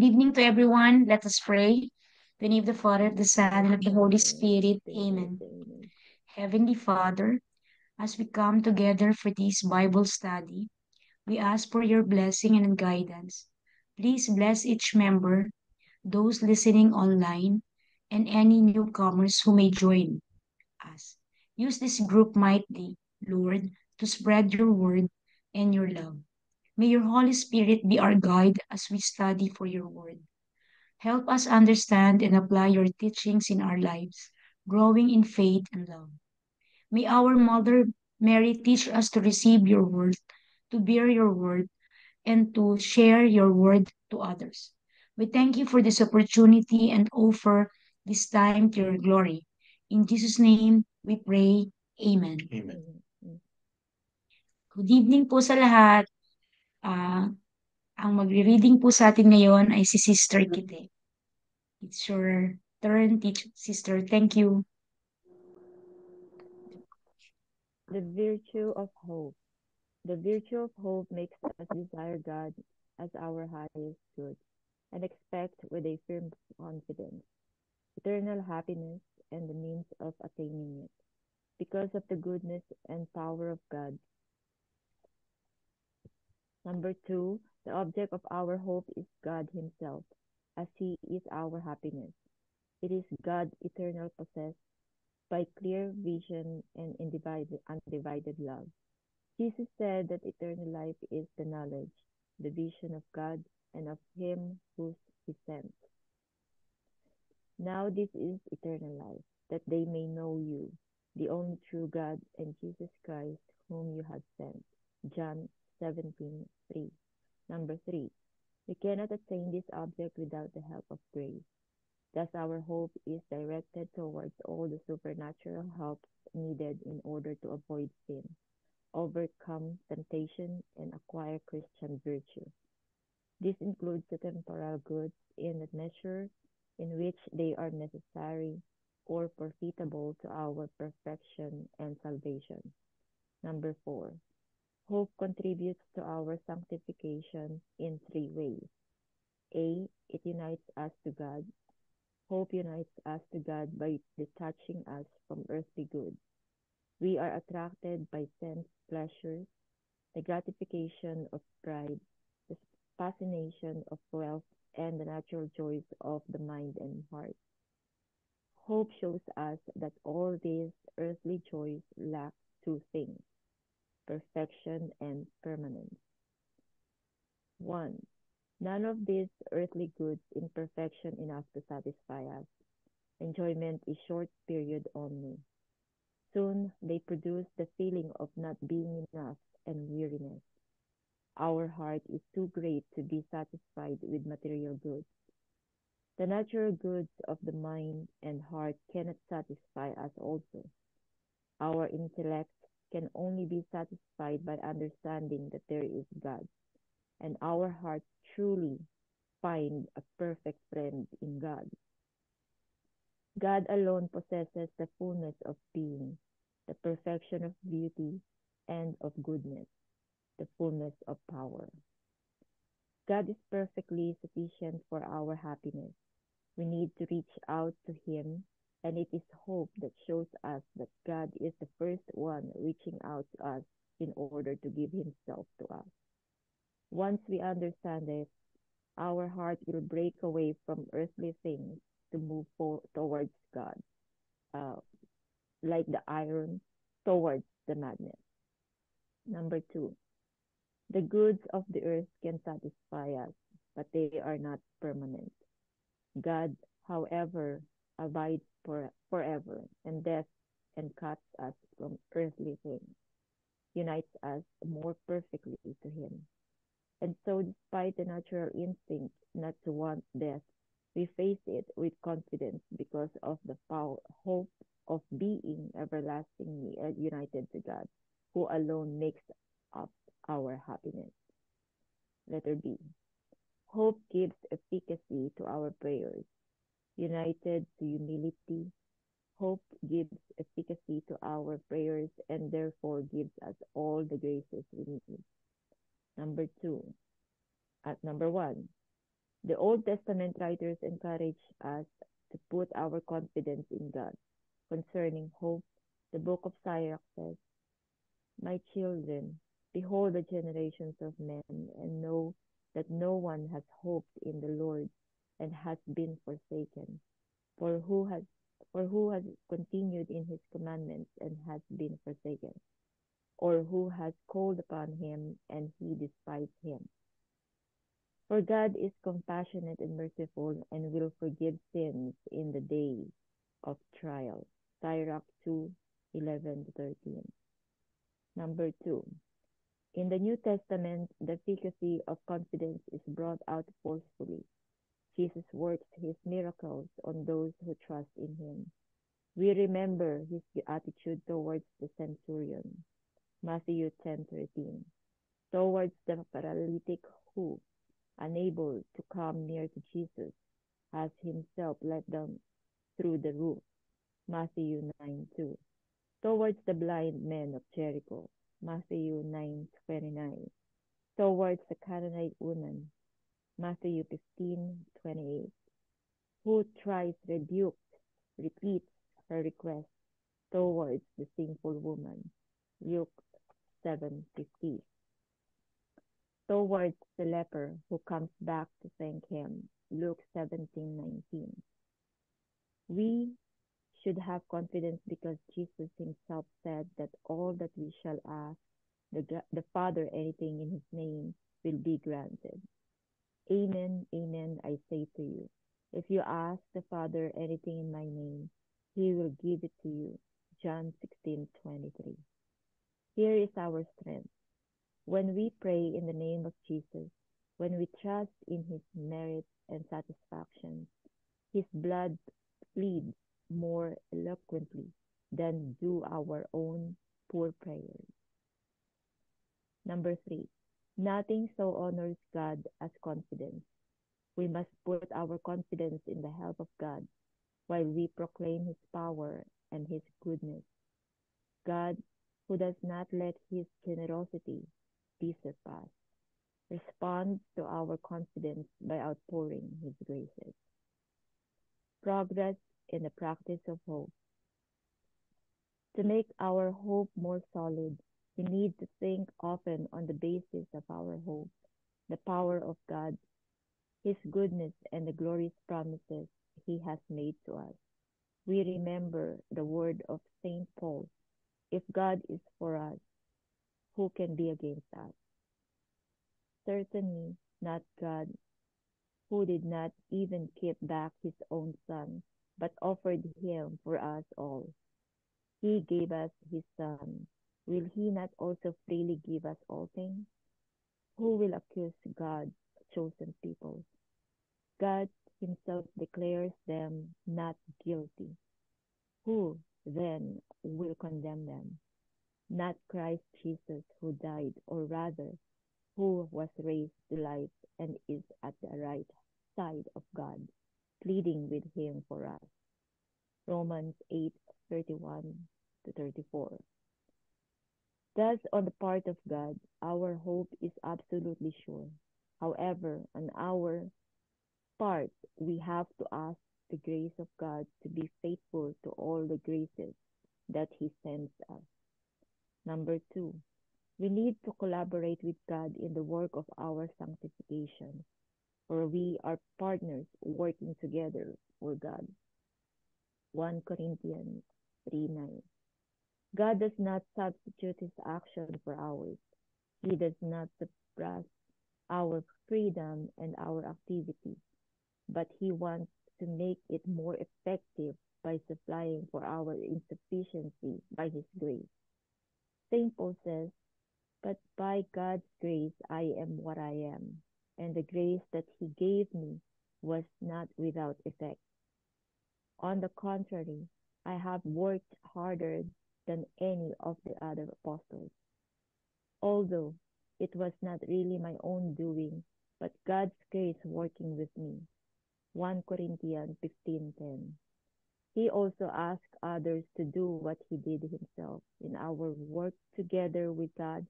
Good evening to everyone. Let us pray. In the name of the Father, of the Son, and of the Holy Spirit. Amen. Heavenly Father, as we come together for this Bible study, we ask for your blessing and guidance. Please bless each member, those listening online, and any newcomers who may join us. Use this group mightily, Lord, to spread your word and your love. May your Holy Spirit be our guide as we study for your word. Help us understand and apply your teachings in our lives, growing in faith and love. May our Mother Mary teach us to receive your word, to bear your word, and to share your word to others. We thank you for this opportunity and offer this time to your glory. In Jesus' name, we pray. Amen. Amen. Good evening po sa lahat. Ah, ang magre-reading po sa atin ngayon ay si Sister Kite. It's your turn, sister. Thank you. The virtue of hope. The virtue of hope makes us desire God as our highest good and expect with a firm confidence eternal happiness and the means of attaining it. Because of the goodness and power of God. Number two, the object of our hope is God Himself, as He is our happiness. It is God eternal possessed by clear vision and undivided love. Jesus said that eternal life is the knowledge, the vision of God and of Him who He sent. Now this is eternal life, that they may know you, the only true God, and Jesus Christ, whom you have sent. John 17:3. Number 3. We cannot attain this object without the help of grace. Thus our hope is directed towards all the supernatural helps needed in order to avoid sin, overcome temptation, and acquire Christian virtue. This includes the temporal goods in the measure in which they are necessary or profitable to our perfection and salvation. Number 4. Hope contributes to our sanctification in three ways. A. It unites us to God. Hope unites us to God by detaching us from earthly goods. We are attracted by sense pleasures, the gratification of pride, the fascination of wealth, and the natural joys of the mind and heart. Hope shows us that all these earthly joys lack two things: perfection and permanence. 1. None of these earthly goods in perfection enough to satisfy us. Enjoyment is short period only. Soon they produce the feeling of not being enough and weariness. Our heart is too great to be satisfied with material goods. The natural goods of the mind and heart cannot satisfy us also. Our intellect can only be satisfied by understanding that there is God, and our hearts truly find a perfect friend in God. God alone possesses the fullness of being, the perfection of beauty and of goodness, the fullness of power. God is perfectly sufficient for our happiness. We need to reach out to Him, and it is hope that shows us that God is the first one reaching out to us in order to give Himself to us. Once we understand it, our heart will break away from earthly things to move towards God, uh, like the iron towards the magnet. Number 2, the goods of the earth can satisfy us, but they are not permanent. God, however, abides forever, and death and cuts us from earthly things, unites us more perfectly to Him. And so, despite the natural instinct not to want death, we face it with confidence because of the hope of being everlastingly united to God, who alone makes up our happiness. Letter B. Hope gives efficacy to our prayers. United to humility, hope gives efficacy to our prayers and therefore gives us all the graces we need. Number 2. At number 1, The Old Testament writers encourage us to put our confidence in God. Concerning hope, the book of Sirach says, "My children, behold the generations of men, and know that no one has hoped in the Lord and has been forsaken. For who has continued in his commandments and has been forsaken? Or who has called upon him and he despised him? For God is compassionate and merciful and will forgive sins in the day of trial." Sirach 2:11-13. Number 2. In the New Testament, the efficacy of confidence is brought out forcefully. Jesus works his miracles on those who trust in him. We remember his attitude towards the centurion, Matthew 10:13, towards the paralytic who, unable to come near to Jesus, has himself let down through the roof, Matthew 9:2, towards the blind men of Jericho, Matthew 9:29, towards the Canaanite woman, Matthew 15:28, who thrice repeats her request towards the sinful woman, Luke 7:50, towards the leper who comes back to thank him, Luke 17:19. We should have confidence because Jesus himself said that all that we shall ask the Father anything in his name will be granted. Amen, amen, I say to you. If you ask the Father anything in my name, he will give it to you. John 16:23. Here is our strength. When we pray in the name of Jesus, when we trust in his merit and satisfaction, his blood pleads more eloquently than do our own poor prayers. Number 3. Nothing so honors God as confidence. We must put our confidence in the help of God while we proclaim his power and his goodness. God, who does not let his generosity be surpassed, responds to our confidence by outpouring his graces. Progress in the practice of hope. To make our hope more solid, we need to think often on the basis of our hope, the power of God, his goodness, and the glorious promises he has made to us. We remember the word of St. Paul, "If God is for us, who can be against us?" Certainly not God, who did not even keep back his own son, but offered him for us all. He gave us his son. Will he not also freely give us all things? Who will accuse God's chosen people? God himself declares them not guilty. Who then will condemn them? Not Christ Jesus, who died, or rather, who was raised to life and is at the right side of God, pleading with him for us. Romans 8:31-34. Thus, on the part of God, our hope is absolutely sure. However, on our part, we have to ask the grace of God to be faithful to all the graces that he sends us. Number 2, we need to collaborate with God in the work of our sanctification, for we are partners working together for God. 1 Corinthians 3:9. God does not substitute his action for ours. He does not suppress our freedom and our activity, but he wants to make it more effective by supplying for our insufficiency by his grace. St. Paul says, "But by God's grace I am what I am, and the grace that he gave me was not without effect. On the contrary, I have worked harder than any of the other apostles, although it was not really my own doing, but God's grace working with me." 1 Corinthians 15:10. He also asked others to do what he did himself. In our work together with God,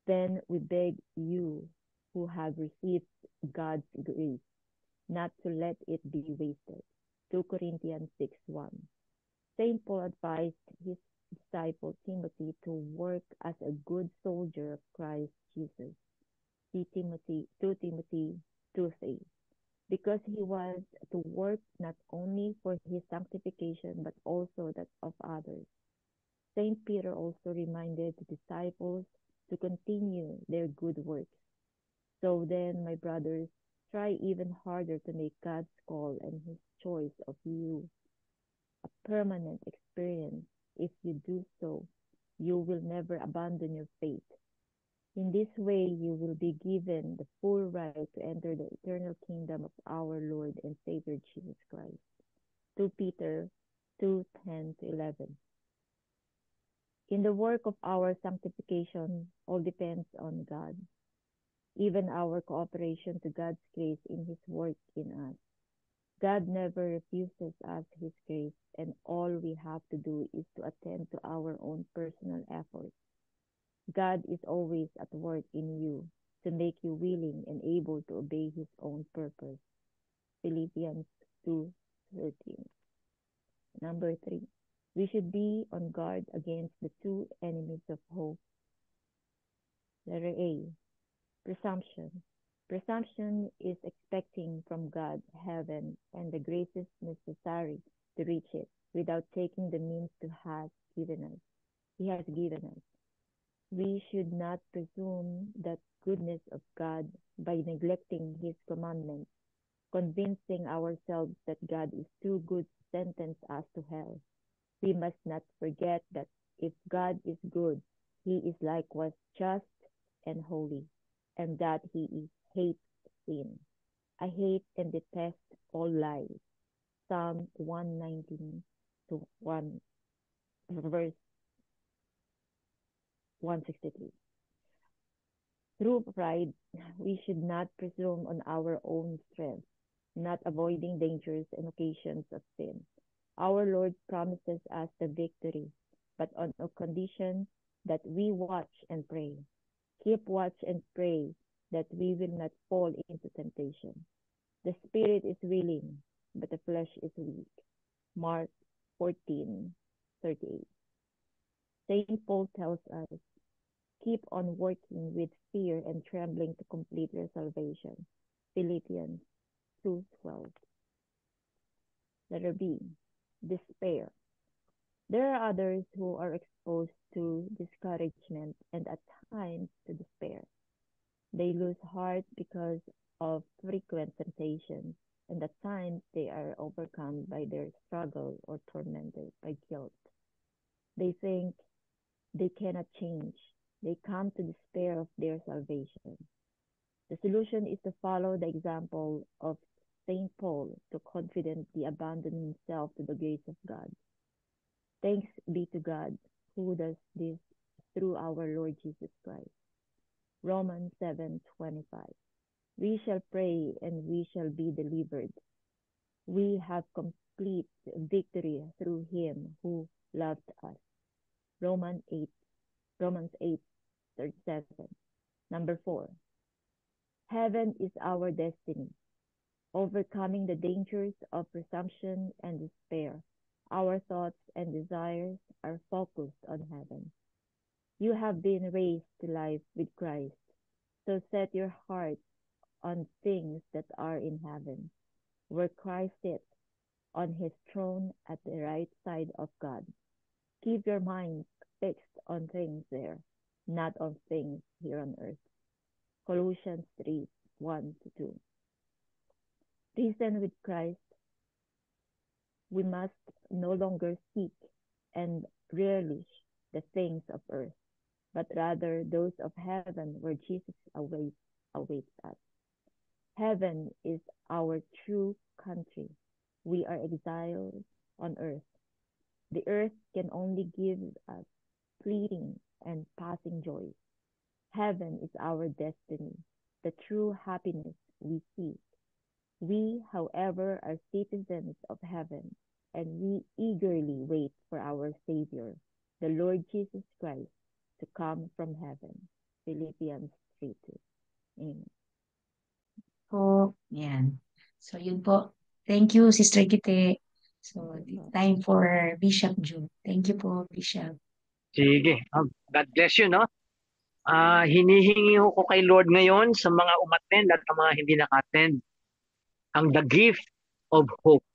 then we beg you who have received God's grace, not to let it be wasted. 2 Corinthians 6:1. Saint Paul advised his disciple Timothy to work as a good soldier of Christ Jesus. See Timothy 2 Timothy 2:3. Because he was to work not only for his sanctification but also that of others. Saint Peter also reminded the disciples to continue their good works. So then, my brothers, try even harder to make God's call and his choice of you a permanent experience. If you do so, you will never abandon your faith. In this way, you will be given the full right to enter the eternal kingdom of our Lord and Savior Jesus Christ. 2 Peter 2:10-11. In the work of our sanctification, all depends on God, even our cooperation to God's grace in his work in us. God never refuses us his grace, and all we have to do is to attend to our own personal efforts. God is always at work in you to make you willing and able to obey his own purpose. Philippians 2:13. Number 3. We should be on guard against the two enemies of hope. Letter A. Presumption. Presumption is expecting from God heaven and the graces necessary to reach it without taking the means to has given us. He has given us. We should not presume that goodness of God by neglecting his commandments, convincing ourselves that God is too good to sentence us to hell. We must not forget that if God is good, he is likewise just and holy, and that he hates sin. I hate and detest all lies. Psalm 119 to 1 verse 163. Through pride, we should not presume on our own strength, not avoiding dangers and occasions of sin. Our Lord promises us the victory, but on a condition that we watch and pray. Keep watch and pray that we will not fall into temptation. The spirit is willing, but the flesh is weak. Mark 14:38. Saint Paul tells us, keep on working with fear and trembling to complete your salvation. Philippians 2:12. Letter B. Despair. There are others who are exposed to discouragement and at times to despair. They lose heart because of frequent temptations, and at times they are overcome by their struggle or tormented by guilt. They think they cannot change. They come to despair of their salvation. The solution is to follow the example of Saint Paul to confidently abandon himself to the grace of God. Thanks be to God who does this through our Lord Jesus Christ. Romans 7:25. We shall pray and we shall be delivered. We have complete victory through him who loved us. Romans 8, Romans 8:37. Number 4. Heaven is our destiny. Overcoming the dangers of presumption and despair, our thoughts and desires are focused on heaven. You have been raised to life with Christ, so set your heart on things that are in heaven, where Christ sits on his throne at the right side of God. Keep your mind fixed on things there, not on things here on earth. Colossians 3:1-2. Reason with Christ, we must no longer seek and relish the things of earth, but rather those of heaven where Jesus awaits us. Heaven is our true country. We are exiles on earth. The earth can only give us fleeting and passing joys. Heaven is our destiny, the true happiness we seek. We, however, are citizens of heaven, and we eagerly wait for our Savior, the Lord Jesus Christ, to come from heaven. Philippians 3:2. Amen. Po, yan. So yun po. Thank you, Sister Kite. So Thank you po. time for Bishop June. Thank you po, Bishop. Sige. God bless you, no? Hinihingi ko kay Lord ngayon sa mga umattend at sa mga hindi naka-attend ang the gift of hope.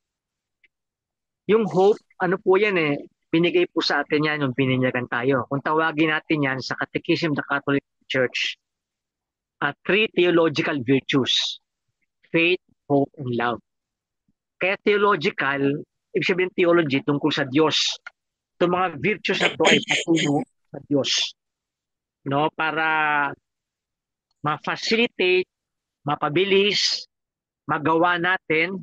Yung hope, ano po yan eh, binigay po sa atin yan yung bininyagan tayo. Kung tawagin natin yan sa Catechism of the Catholic Church, three theological virtues: faith, hope, and love. Kaya theological, ibig sabihin theology tungkol sa Diyos. Itong mga virtues na to ay patungo sa Diyos. No, para ma-facilitate, mapabilis, magawa natin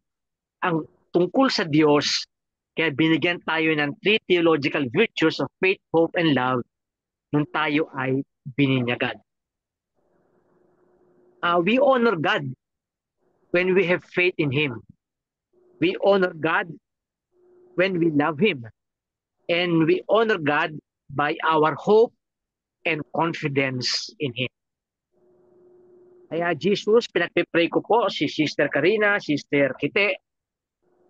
ang tungkol sa Diyos. Kaya binigyan tayo ng three theological virtues of faith, hope, and love nung tayo ay bininyagan. We honor God when we have faith in Him. We honor God when we love Him. And we honor God by our hope and confidence in Him. Kaya Jesus, pinagpipray ko po si Sister Karina, Sister Kite,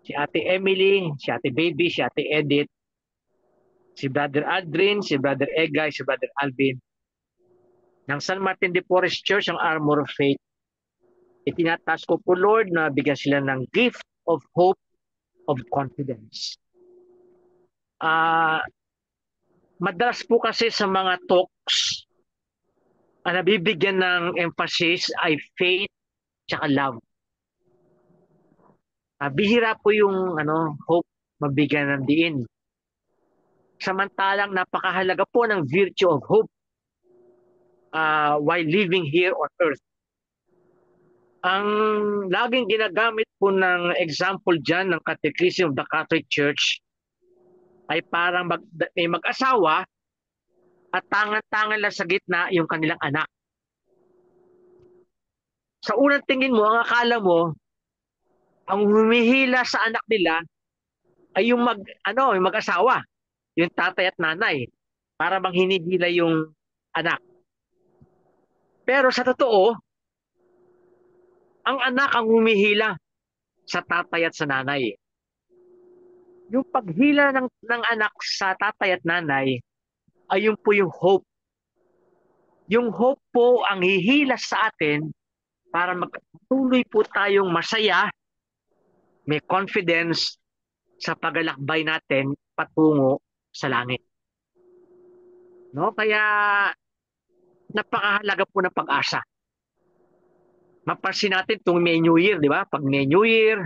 si Ate Emily, si Ate Baby, si Ate Edith, si Brother Aldrin, si Brother Egay, si Brother Alvin, ng San Martin de Porres Church, ang Armor of Faith. Itinataas ko po, Lord, na bigyan sila ng gift of hope, of confidence. Madalas po kasi sa mga talks, ang nabibigyan ng emphasis ay faith tsaka love. Bihira po yung hope mabigyan ng diin. Samantalang napakahalaga po ng virtue of hope while living here on earth. Ang laging ginagamit po ng example dyan ng Catechism of the Catholic Church ay parang may mag-asawa at tangan-tangan lang sa gitna yung kanilang anak. Sa unang tingin mo, ang akala mo, ang humihila sa anak nila ay yung mag-asawa, yung tatay at nanay, para bang hinihila yung anak. Pero sa totoo, ang anak ang humihila sa tatay at sa nanay. Yung paghila ng anak sa tatay at nanay ay yun po yung hope. Yung hope po ang hihila sa atin para magpatuloy po tayong masaya, may confidence sa paglalakbay natin patungo sa langit. No? Kaya napakahalaga po ng pag-asa. Mapansin natin itong May New Year, di ba? Pag May New Year,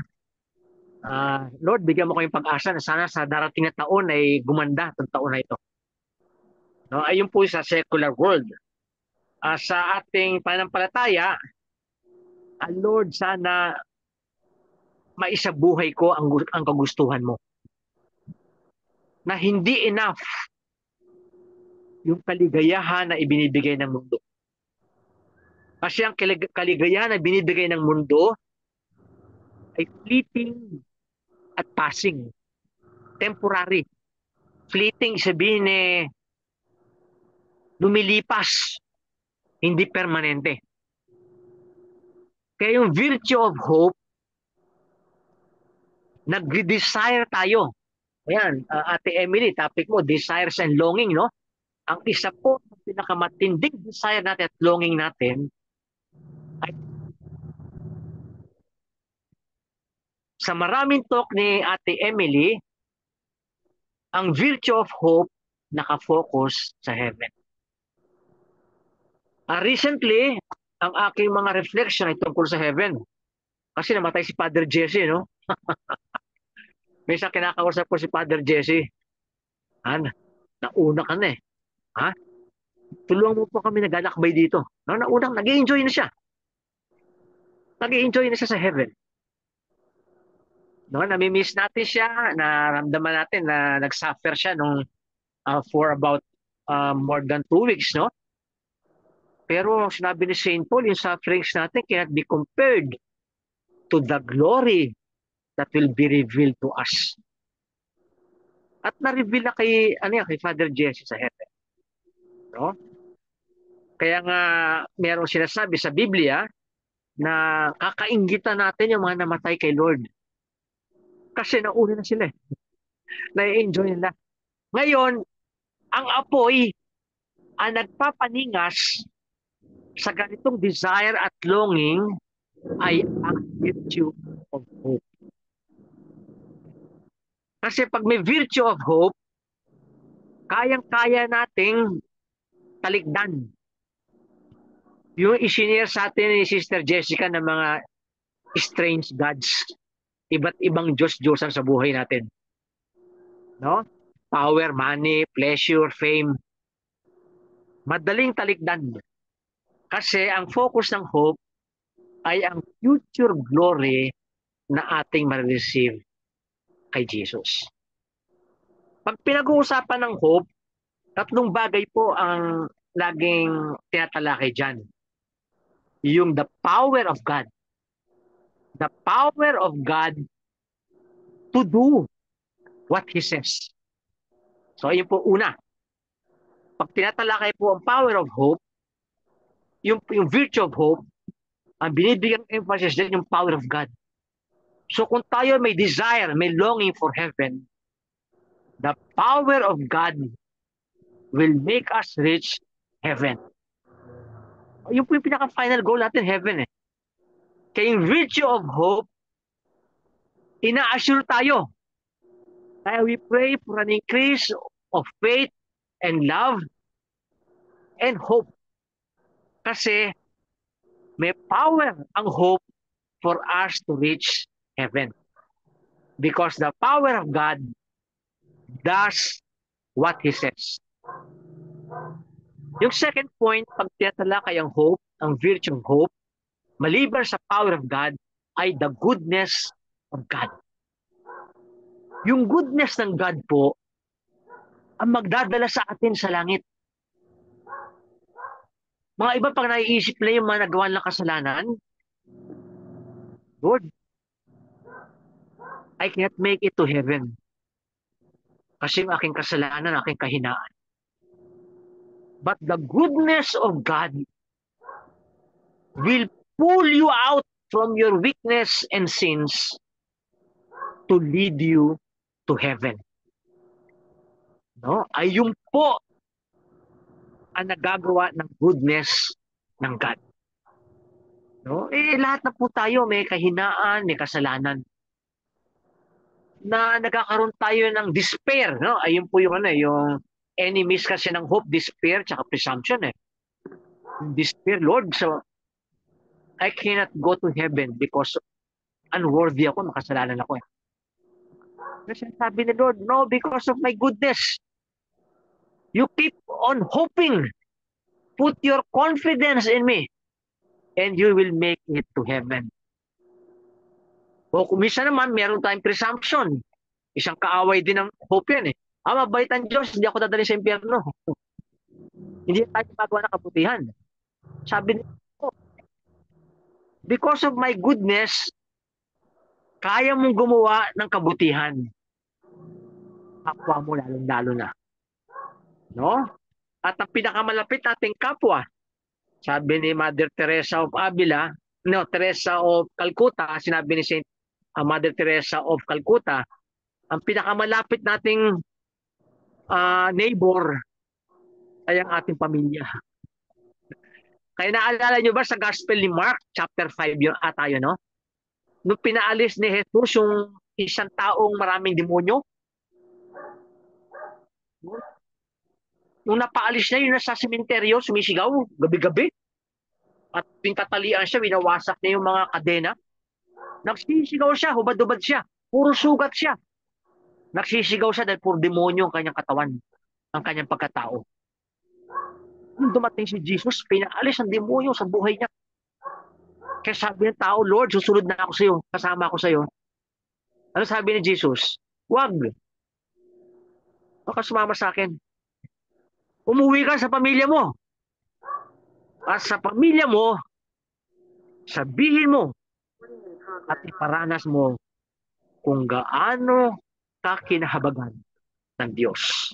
Lord, bigyan mo kayong pag-asa na sana sa darating na taon ay gumanda itong taon na ito. No? Ayun po sa secular world. Sa ating pananampalataya, Lord, sana maisabuhay ko ang kagustuhan mo. Na hindi enough yung kaligayahan na ibinibigay ng mundo. Kasi ang kaligayahan na binibigay ng mundo ay fleeting at passing. Temporary. Fleeting sabihin lumilipas. Hindi permanente. Kaya yung virtue of hope, nag-desire tayo. Ayan, Ate Emily, topic mo, desires and longing, no? Ang isa po, pinakamatinding desire natin at longing natin ay sa maraming talk ni Ate Emily, ang virtue of hope nakafocus sa heaven. Recently, ang aking mga reflection ay tungkol sa heaven. Kasi namatay si Father Jesse, no? May isang kinakausap ko si Father Jesse. Nauna ka na eh. Tulungan mo po kami naglalakbay dito. Naunang nag-i-enjoy na siya. Nag-i-enjoy na siya sa heaven. No, nami-miss natin siya, naramdaman natin na nag-suffer siya for about more than 2 weeks, no? Pero sinabi ni St. Paul, yung sufferings natin cannot be compared to the glory that will be revealed to us. At na-reveal na kay Father Jesse sa heaven. No? Kaya nga merong sinasabi sa Biblia na kakainggitan natin yung mga namatay kay Lord. Kasi nauna na sila eh. Na-enjoy nila. Ngayon, ang apoy ang nagpapaningas sa ganitong desire at longing ay ang virtue of hope. Kasi pag may virtue of hope, kayang-kaya nating talikdan. Yung isinare sa atin ni Sister Jessica ng mga strange gods, iba't ibang Diyos-Diyosan sa buhay natin. No? Power, money, pleasure, fame. Madaling talikdan. Kasi ang focus ng hope ay ang future glory na ating ma-receive kay Jesus. Pag pinag-uusapan ng hope, tatlong bagay po ang laging tinatalakay dyan. Yung the power of God. The power of God to do what He says. So, yun po una. Pag tinatalakay po ang power of hope, yung virtue of hope, ang binibigyang emphasis din yung power of God. So, kung tayo may desire, may longing for heaven, the power of God will make us reach heaven. Yung po yung pinaka-final goal natin, heaven eh. Kaya yung virtue of hope, ina-assure tayo. Kaya we pray for an increase of faith and love and hope. Kasi may power ang hope for us to reach heaven. Because the power of God does what He says. Yung second point, pag tinatalakay ang hope, ang virtue of hope, maliban sa power of God, ay the goodness of God. Yung goodness ng God po, ang magdadala sa atin sa langit. Mga iba pag naiisip na yung mga nagawa ng kasalanan, Lord, I cannot make it to heaven. Kasi yung aking kasalanan, aking kahinaan. But the goodness of God will pull you out from your weakness and sins to lead you to heaven. No? Ay yung po ang nagagawa ng goodness ng God. No? Lahat na po tayo may kahinaan, may kasalanan. Na nagkakaroon tayo ng despair, no? Ayun po yung yung enemies kasi ng hope, despair, tsaka presumption eh. Despair, Lord, so I cannot go to heaven because unworthy ako, makasalanan ako eh. Kasi sabi ni Lord, no, because of my goodness. You keep on hoping. Put your confidence in me and you will make it to heaven. O kung minsan naman, meron tayong presumption. Isang kaaway din ng hope yan eh. Mabait ang Diyos, hindi ako dadalhin sa impyerno. Hindi tayo magawa ng kabutihan. Sabi niya, because of my goodness, kaya mong gumawa ng kabutihan. Kapwa mo lalong-lalo na. No? At ang pinakamalapit nating kapwa, sabi ni Mother Teresa of Avila, no, Teresa of Calcutta, sinabi ni Saint Mother Teresa of Calcutta, ang pinakamalapit nating neighbor ay ang ating pamilya. Kaya naalala nyo ba sa Gospel ni Mark, chapter 5 yun ata yun, no? Nung pinaalis ni Jesus yung isang taong maraming demonyo, nung napaalis niya, yun nasa sementeryo, sumisigaw, gabi-gabi. At pintatalian siya, winawasak niya yung mga kadena. Nagsisigaw siya, hubad-hubad siya, puro sugat siya. Nagsisigaw siya dahil puro demonyo ang kanyang katawan, ang kanyang pagkatao. Nung dumating si Jesus, pinaalis ang demonyo sa buhay niya. Kaya sabi ng tao, Lord, susunod na ako sa iyo, kasama ako sa iyo. Ano sabi ni Jesus? Wag. Baka sumama sa akin. Umuwi ka sa pamilya mo. At sa pamilya mo, sabihin mo at iparanas mo kung gaano ka kinahabagan ng Diyos.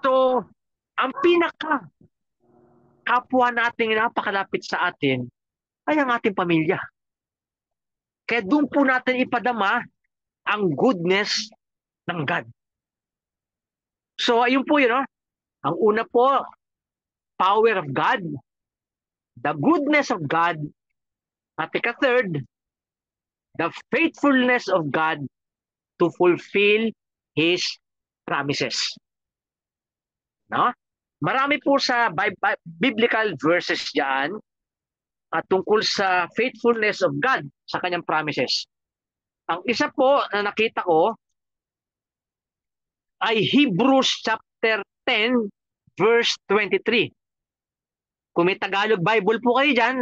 So, ang pinaka kapwa nating napakalapit sa atin ay ang ating pamilya. Kaya doon po natin ipadama ang goodness ng God. So, ayun po yun, no? Ang una po, power of God, the goodness of God, at ika-third, the faithfulness of God to fulfill His promises. No? Marami po sa biblical verses diyan at tungkol sa faithfulness of God sa kanyang promises. Ang isa po na nakita ko ay Hebrews chapter 10 verse 23. Kung may Tagalog Bible po kayo diyan,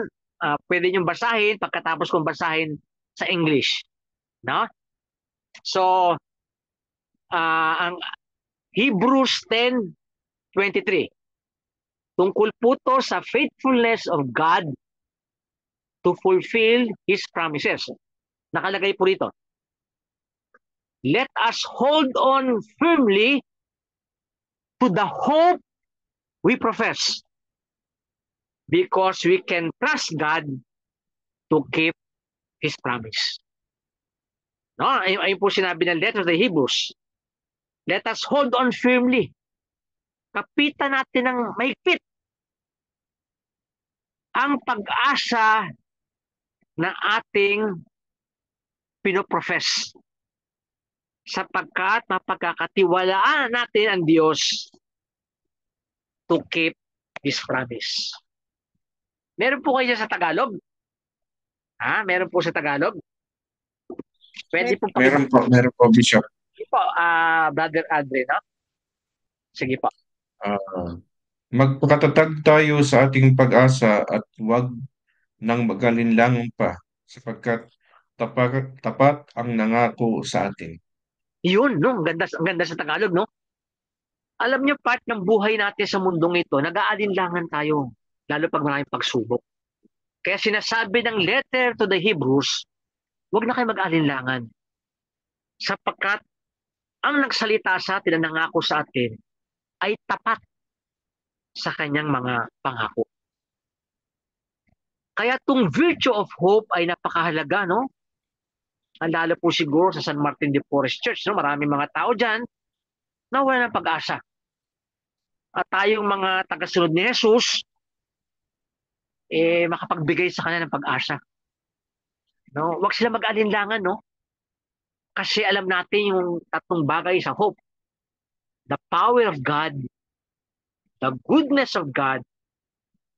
pwede niyong basahin pagkatapos kong basahin sa English. No? So, ang Hebrews 10:23. Tungkol po to sa faithfulness of God to fulfill His promises. Nakalagay po rito. Let us hold on firmly to the hope we profess, because we can trust God to keep His promise. No? Ayun po sinabi ng letter of the Hebrews. Let us hold on firmly. Kapitan natin ng mahigpit ang pag-asa na ating pinoprofess, sapagkat mapagkakatiwalaan natin ang Diyos to keep His promise. Meron po kayo sa Tagalog? Meron po sa Tagalog? Pwede po Meron po, Bishop. Sige po, Brother Andre, no? Sige po. Magpakatatag tayo sa ating pag-asa at huwag nang mag-alinlangan pa, sapagkat tapat ang nangako sa atin. Yun, no? Ang ganda sa Tagalog, no? Alam niyo, part ng buhay natin sa mundong ito, nag-aalinlangan tayo, lalo pag maraming pagsubok. Kaya sinasabi ng letter to the Hebrews, huwag na kayo mag-alinlangan. Sapagkat ang nagsalita sa atin, ang nangako sa atin, ay tapat sa kanyang mga pangako. Kaya itong virtue of hope ay napakahalaga, no? Lalo po siguro sa San Martin de Porres Church, no? Maraming mga tao dyan na wala ng pag-asa. At tayong mga tagasunod ni Jesus, makapagbigay sa kanila ng pag-asa. No? Huwag sila mag-alinlangan, no? Kasi alam natin yung tatlong bagay sa hope. The power of God, the goodness of God,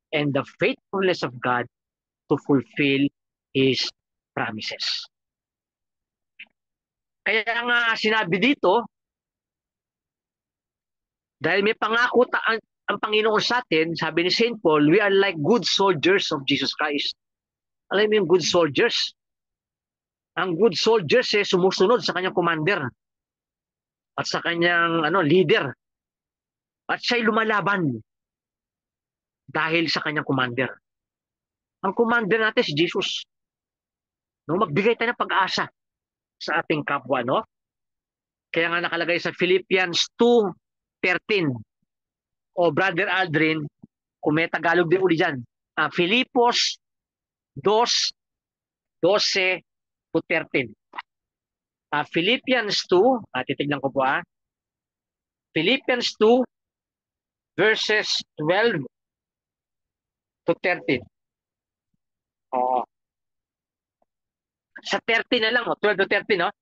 and the faithfulness of God to fulfill His promises. Kaya nga sinabi dito, dahil may pangako ang Panginoon sa atin, sabi ni St. Paul, we are like good soldiers of Jesus Christ. Alam mo yung good soldiers? Ang good soldiers sumusunod sa kanyang commander at sa kanyang leader. At siya'y lumalaban dahil sa kanyang commander. Ang commander natin si Jesus. No, magbigay tayo ng pag-asa sa ating kapwa, no? Kaya nga nakalagay sa Philippians 2:13. O Brother Aldrin, kung may Tagalog din uli dyan. Filipos 2:12-13. Philippians 2, titignan ko po Philippians 2 verses 12-13. Sa 13 na lang, 12-13, no?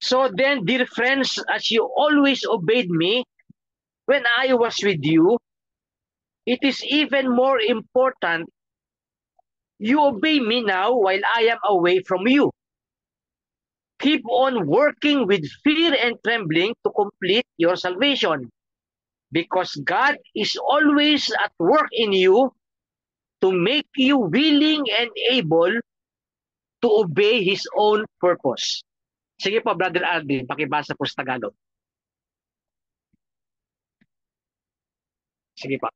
So then, dear friends, as you always obeyed me when I was with you, it is even more important you obey me now while I am away from you. Keep on working with fear and trembling to complete your salvation, because God is always at work in you to make you willing and able to obey His own purpose. Sige po, Brother Aldrin, pakibasa po sa Tagalog. Sige po.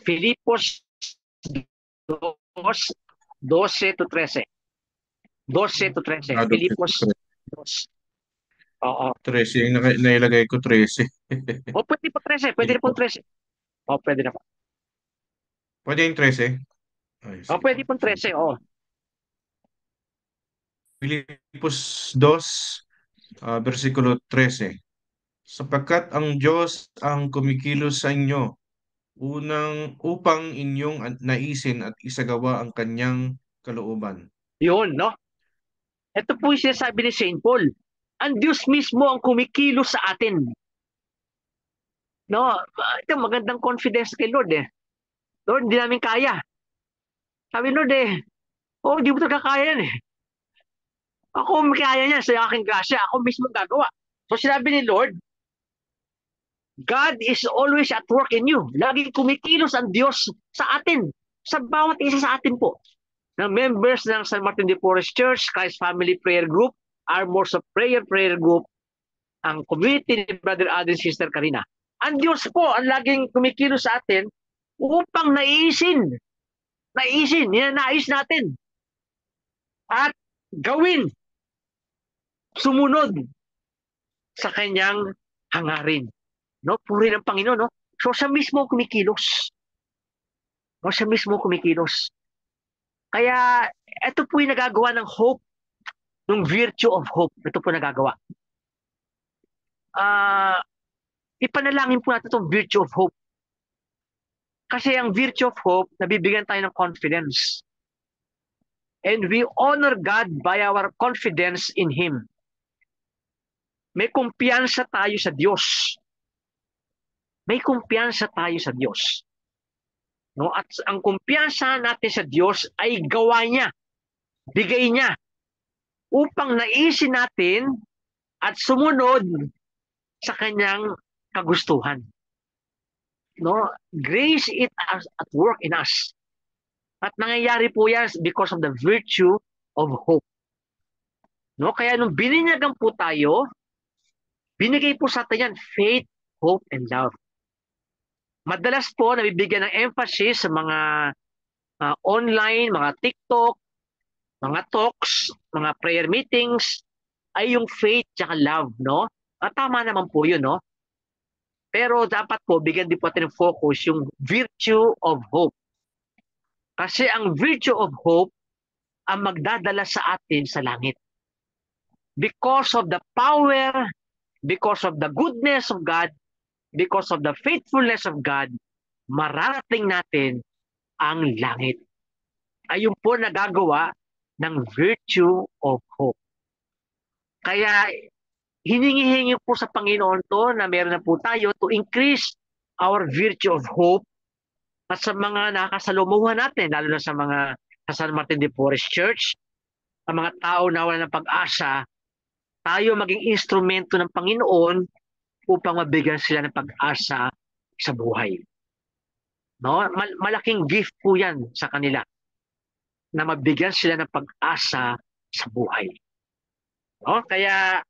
Filipos 2:12-13. 12-13. Filipos 2. Oo. 13, yung nailagay ko 13. O pwede po 13. Pwede Sige na po po. 13. O pwede na po. Pwede yung 13? Ay, O sige po. pwede po Sige 13. po. O. Filipos 2, versikulo 13. Sapagkat ang Diyos ang kumikilos sa inyo upang inyong naisin at isagawa ang kanyang kalooban. Yun, no? Ito po yung sinasabi ni Saint Paul. Ang Diyos mismo ang kumikilos sa atin. No? Ito, magandang confidence kay Lord eh. Lord, hindi namin kaya. Sabi Lord di mo talaga kaya yan eh. Ako may kaya niya sa aking grasya. Ako mismo gagawa. So sinabi ni Lord, God is always at work in you. Laging kumikilos ang Diyos sa atin. Sa bawat isa sa atin po. Ng members ng San Martin de Porres Church, Christ Family Prayer Group, Armors of Prayer Prayer Group, ang community ni Brother Alden, Sister Karina. Ang Diyos po ang laging kumikilos sa atin upang naisin, ninanais natin at gawin, sumunod sa kanyang hangarin. No? Puri ng Panginoon. No? So siya mismo kumikilos. No? Siya mismo kumikilos. Kaya ito po yung nagagawa ng hope, ng virtue of hope. Ito po nagagawa. Ipanalangin po natin itong virtue of hope. Kasi ang virtue of hope, nabibigyan tayo ng confidence. And we honor God by our confidence in Him. May kumpiyansa tayo sa Diyos. May kumpiyansa tayo sa Diyos. No? At ang kumpiyansa natin sa Diyos ay gawa niya, bigay niya, upang naisin natin at sumunod sa kanyang kagustuhan. No? Grace it at work in us. At nangyayari po yan because of the virtue of hope. No? Kaya nung bininyagan po tayo, binigay po sa atin yan, faith, hope, and love. Madalas po nabibigyan ng emphasis sa mga online, mga TikTok, mga talks, mga prayer meetings, ay yung faith at love, no? At tama naman po yun, no? Pero dapat po, bigyan din po natin ng focus yung virtue of hope. Kasi ang virtue of hope ang magdadala sa atin sa langit. Because of the power, because of the goodness of God, because of the faithfulness of God, mararating natin ang langit. Ayun po nagagawa ng virtue of hope. Kaya hiningi-hingi po sa Panginoon to na meron na po tayo to increase our virtue of hope at sa mga nakasalumuhan natin, lalo na sa mga sa San Martin de Porres Church, ang mga tao na wala ng pag-asa, tayo maging instrumento ng Panginoon upang mabigyan sila ng pag-asa sa buhay. No? Malaking gift po yan sa kanila na mabigyan sila ng pag-asa sa buhay. No? Kaya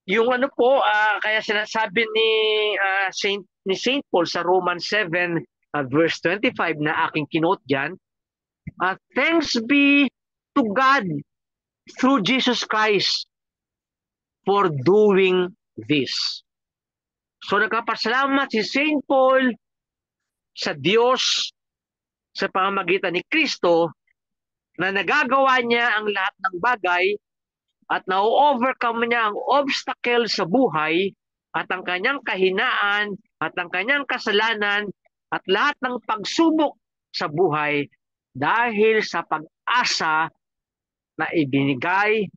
yung kaya sinasabi ni Saint Paul sa Romans 7 verse 25 na aking kinote diyan, thanks be to God through Jesus Christ for doing this. So nagpapasalamat si Saint Paul sa Diyos sa pamamagitan ni Kristo na nagagawa niya ang lahat ng bagay at na-overcome niya ang obstacle sa buhay at ang kanyang kahinaan at ang kanyang kasalanan at lahat ng pagsubok sa buhay dahil sa pag-asa na ibinigay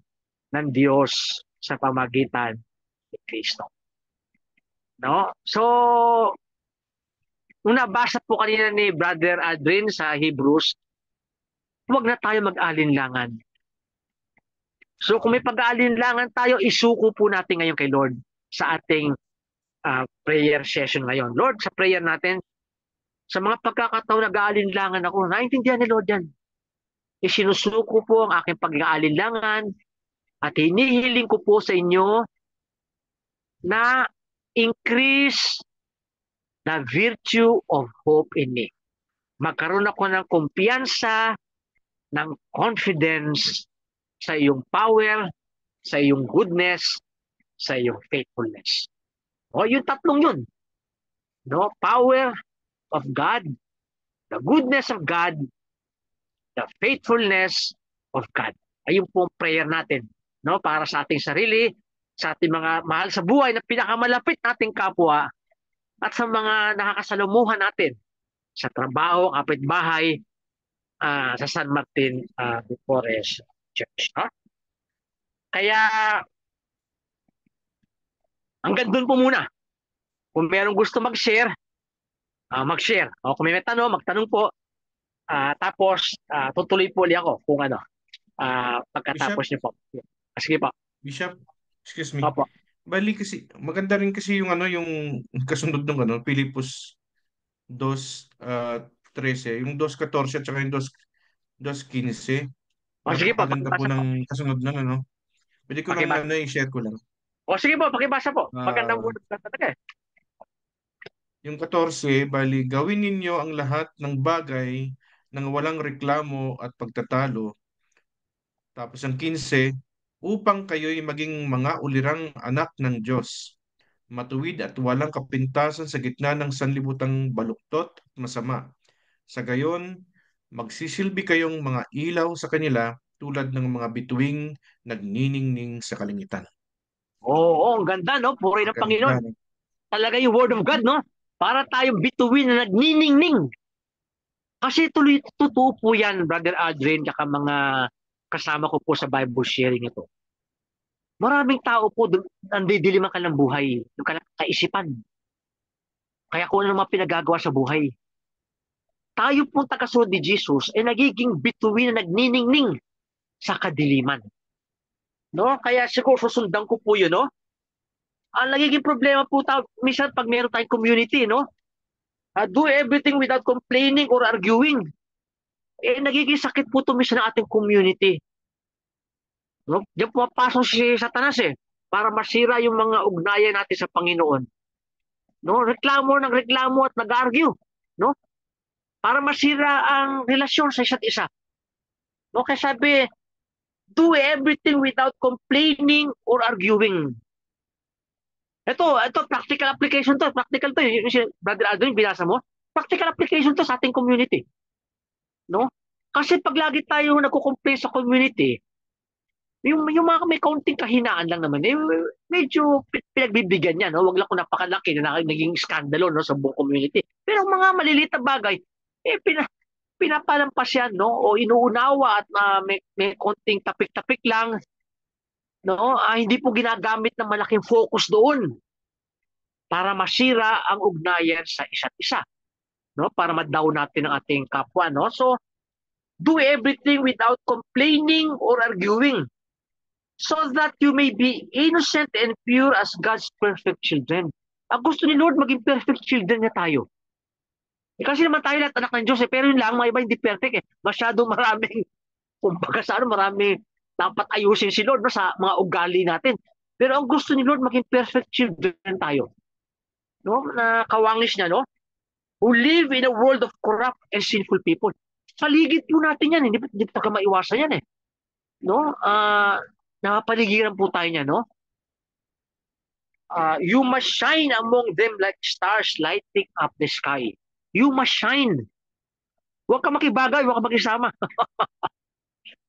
ng Diyos sa pamagitan ni Kristo. No? So, nung nabasa po kanina ni Brother Adrin sa Hebrews, huwag na tayo mag-alinlangan. So kung may pag-aalinlangan tayo, isuko po natin ngayon kay Lord sa ating prayer session ngayon. Lord, sa prayer natin, sa mga pagkakataon nag-aalinlangan ako, naintindihan ni Lord yan. Isinusuko po ang aking pag-aalinlangan at hinihiling ko po sa inyo na increase the virtue of hope in me. Magkaroon ako ng kumpiyansa, ng confidence sa iyong power, sa iyong goodness, sa iyong faithfulness. O, yung tatlong yun. No? Power of God, the goodness of God, the faithfulness of God. Ayun po ang prayer natin, no? Para sa ating sarili, sa ating mga mahal sa buhay na pinakamalapit nating kapwa, at sa mga nakakasalumuhan natin sa trabaho, kapitbahay, sa San Martin de Porres Church. No? Kaya hanggang doon po muna. Kung merong gusto mag-share, mag-share. O kung may tanong, magtanong po. Tapos, tutuloy po ulit ako kung ano, Bishop, pagkatapos niyo po. Sige po. Bishop, excuse me. Opo. Bali kasi, maganda rin kasi yung ano, yung kasunod ng ano, Pilipos 2:13, yung 2:14 at saka yung 2:15. O sige po, Napakaganda po pakibasa po. ng kasunod ng ano. Pwede ko lang Pakibasa. ano, i-share ko lang. O sige po, pakibasa po. Magandang Ah, word talaga eh. yung 14, bali, gawin ninyo ang lahat ng bagay nang walang reklamo at pagtatalo. Tapos ang 15, upang kayo'y maging mga ulirang anak ng Diyos, matuwid at walang kapintasan sa gitna ng sanlibutang baluktot at masama. Sa gayon, magsisilbi kayong mga ilaw sa kanila tulad ng mga bituing nagniningning sa kalangitan. Oo, ang ganda, no? Puri ng Maganda, Panginoon. no? Talaga yung word of God, no? Para tayong bituin na nagniningning. Kasi tuloy, totoo po yan, Brother Adrian, at mga kasama ko po sa Bible sharing ito. Maraming tao po nandidiliman ka ng buhay, yung kaisipan. Kaya kung ano naman pinagagawa sa buhay. Tayo pong tagasunod ni Jesus ay nagiging bituin na nagniningning sa kadiliman. No? Kaya siguro susundan ko po yun, no? Ang nagiging problema po tayo, minsan pag meron tayong community, no? Do everything without complaining or arguing. Nagiging sakit po ito minsan ng ating community. No? Diyan pumapasok si Satanas para masira yung mga ugnayan natin sa Panginoon. No? Reklamo ng reklamo at nag-argue. No? Para masira ang relasyon sa isa't isa. No? Kaya sabi, do everything without complaining or arguing. Ito, practical application to. Practical to. Yung si Brother Aldrin, binasa mo. Practical application to sa ating community. No? Kasi pag lagi tayo nagko-complain sa community, yung mga may kaunting kahinaan lang naman, medyo pinagbibigyan yan. No? Wag lang kung napakalaki na naging skandalo, no, sa buong community. Pero mga maliliit na bagay, pinapalampas yan, no? O inuunawa at may konting tapik-tapik lang. No? Hindi po ginagamit ng malaking focus doon para masira ang ugnayan sa isa't isa. No? Para ma-down natin ang ating kapwa. No? So, do everything without complaining or arguing, so that you may be innocent and pure as God's perfect children. Ang gusto ni Lord, maging perfect children niya tayo. Kasi naman tayo lahat anak ng Diyos pero yun lang, mga iba hindi perfect Masyadong maraming, kumbaga sa marami dapat ayusin si Lord, no, sa mga ugali natin. Pero ang gusto ni Lord, maging perfect children tayo. No? Na kawangis niya, no? Who live in a world of corrupt and sinful people. Paligid po natin yan, hindi pa maiwasan yan No? Napapaligiran po tayo niya, no? You must shine among them like stars lighting up the sky. You must shine. Huwag ka makibagay, huwag ka makisama.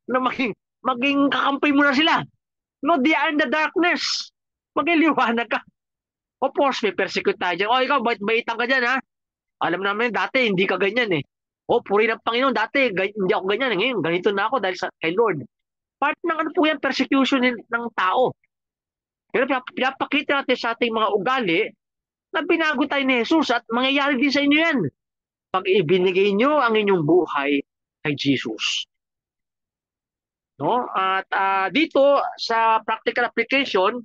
Na maging kakampi mo na sila. No, they are in the darkness. Magliliwanag ka. Of course, may persecute tayo dyan. Ikaw, bait-baitan ka dyan, ha? Alam namin, dati, hindi ka ganyan, puri ng Panginoon, dati, hindi ako ganyan. Ngayon, ganito na ako dahil kay Lord. Part ng ano po yan, persecution ng tao. Pero pinapakita natin sa ating mga ugali na binago tayo ni Jesus at mangyayari din sa inyo yan. Pag ibinigay nyo ang inyong buhay kay Jesus. No? At dito sa practical application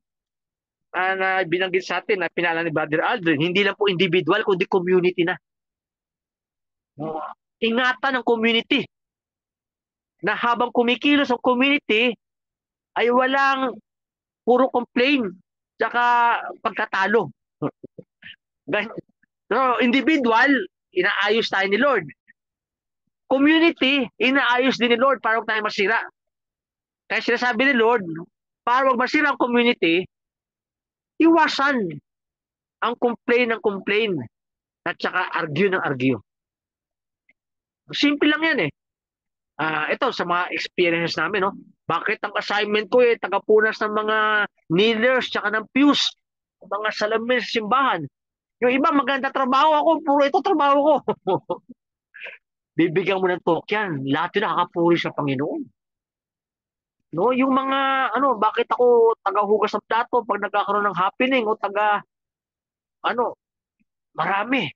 na binanggit sa atin na pinala ni Brother Aldrin, hindi lang po individual kundi community na. No? Ingatan ng community na habang kumikilos ang community ay walang puro complain tsaka pagkatalo. No, individual, inaayos tayo ni Lord. Community, inaayos din ni Lord para huwag tayo masira. Kaya sinasabi ni Lord, para huwag masira ang community, Iwasan ang complain ng complain at saka argue ng argue. Simple lang yan eh. Ito sa mga experience namin, no? Bakit ang assignment ko tagapunas ng mga kneelers tsaka ng pews, mga salamin sa simbahan. Yung iba maganda trabaho ako, puro ito trabaho ko. Bibigyan mo ng talk yan. Lahat yun nakakapuri sa Panginoon. No, yung mga bakit ako taga-hugas ng plato pag nagkakaroon ng happening o ano, marami.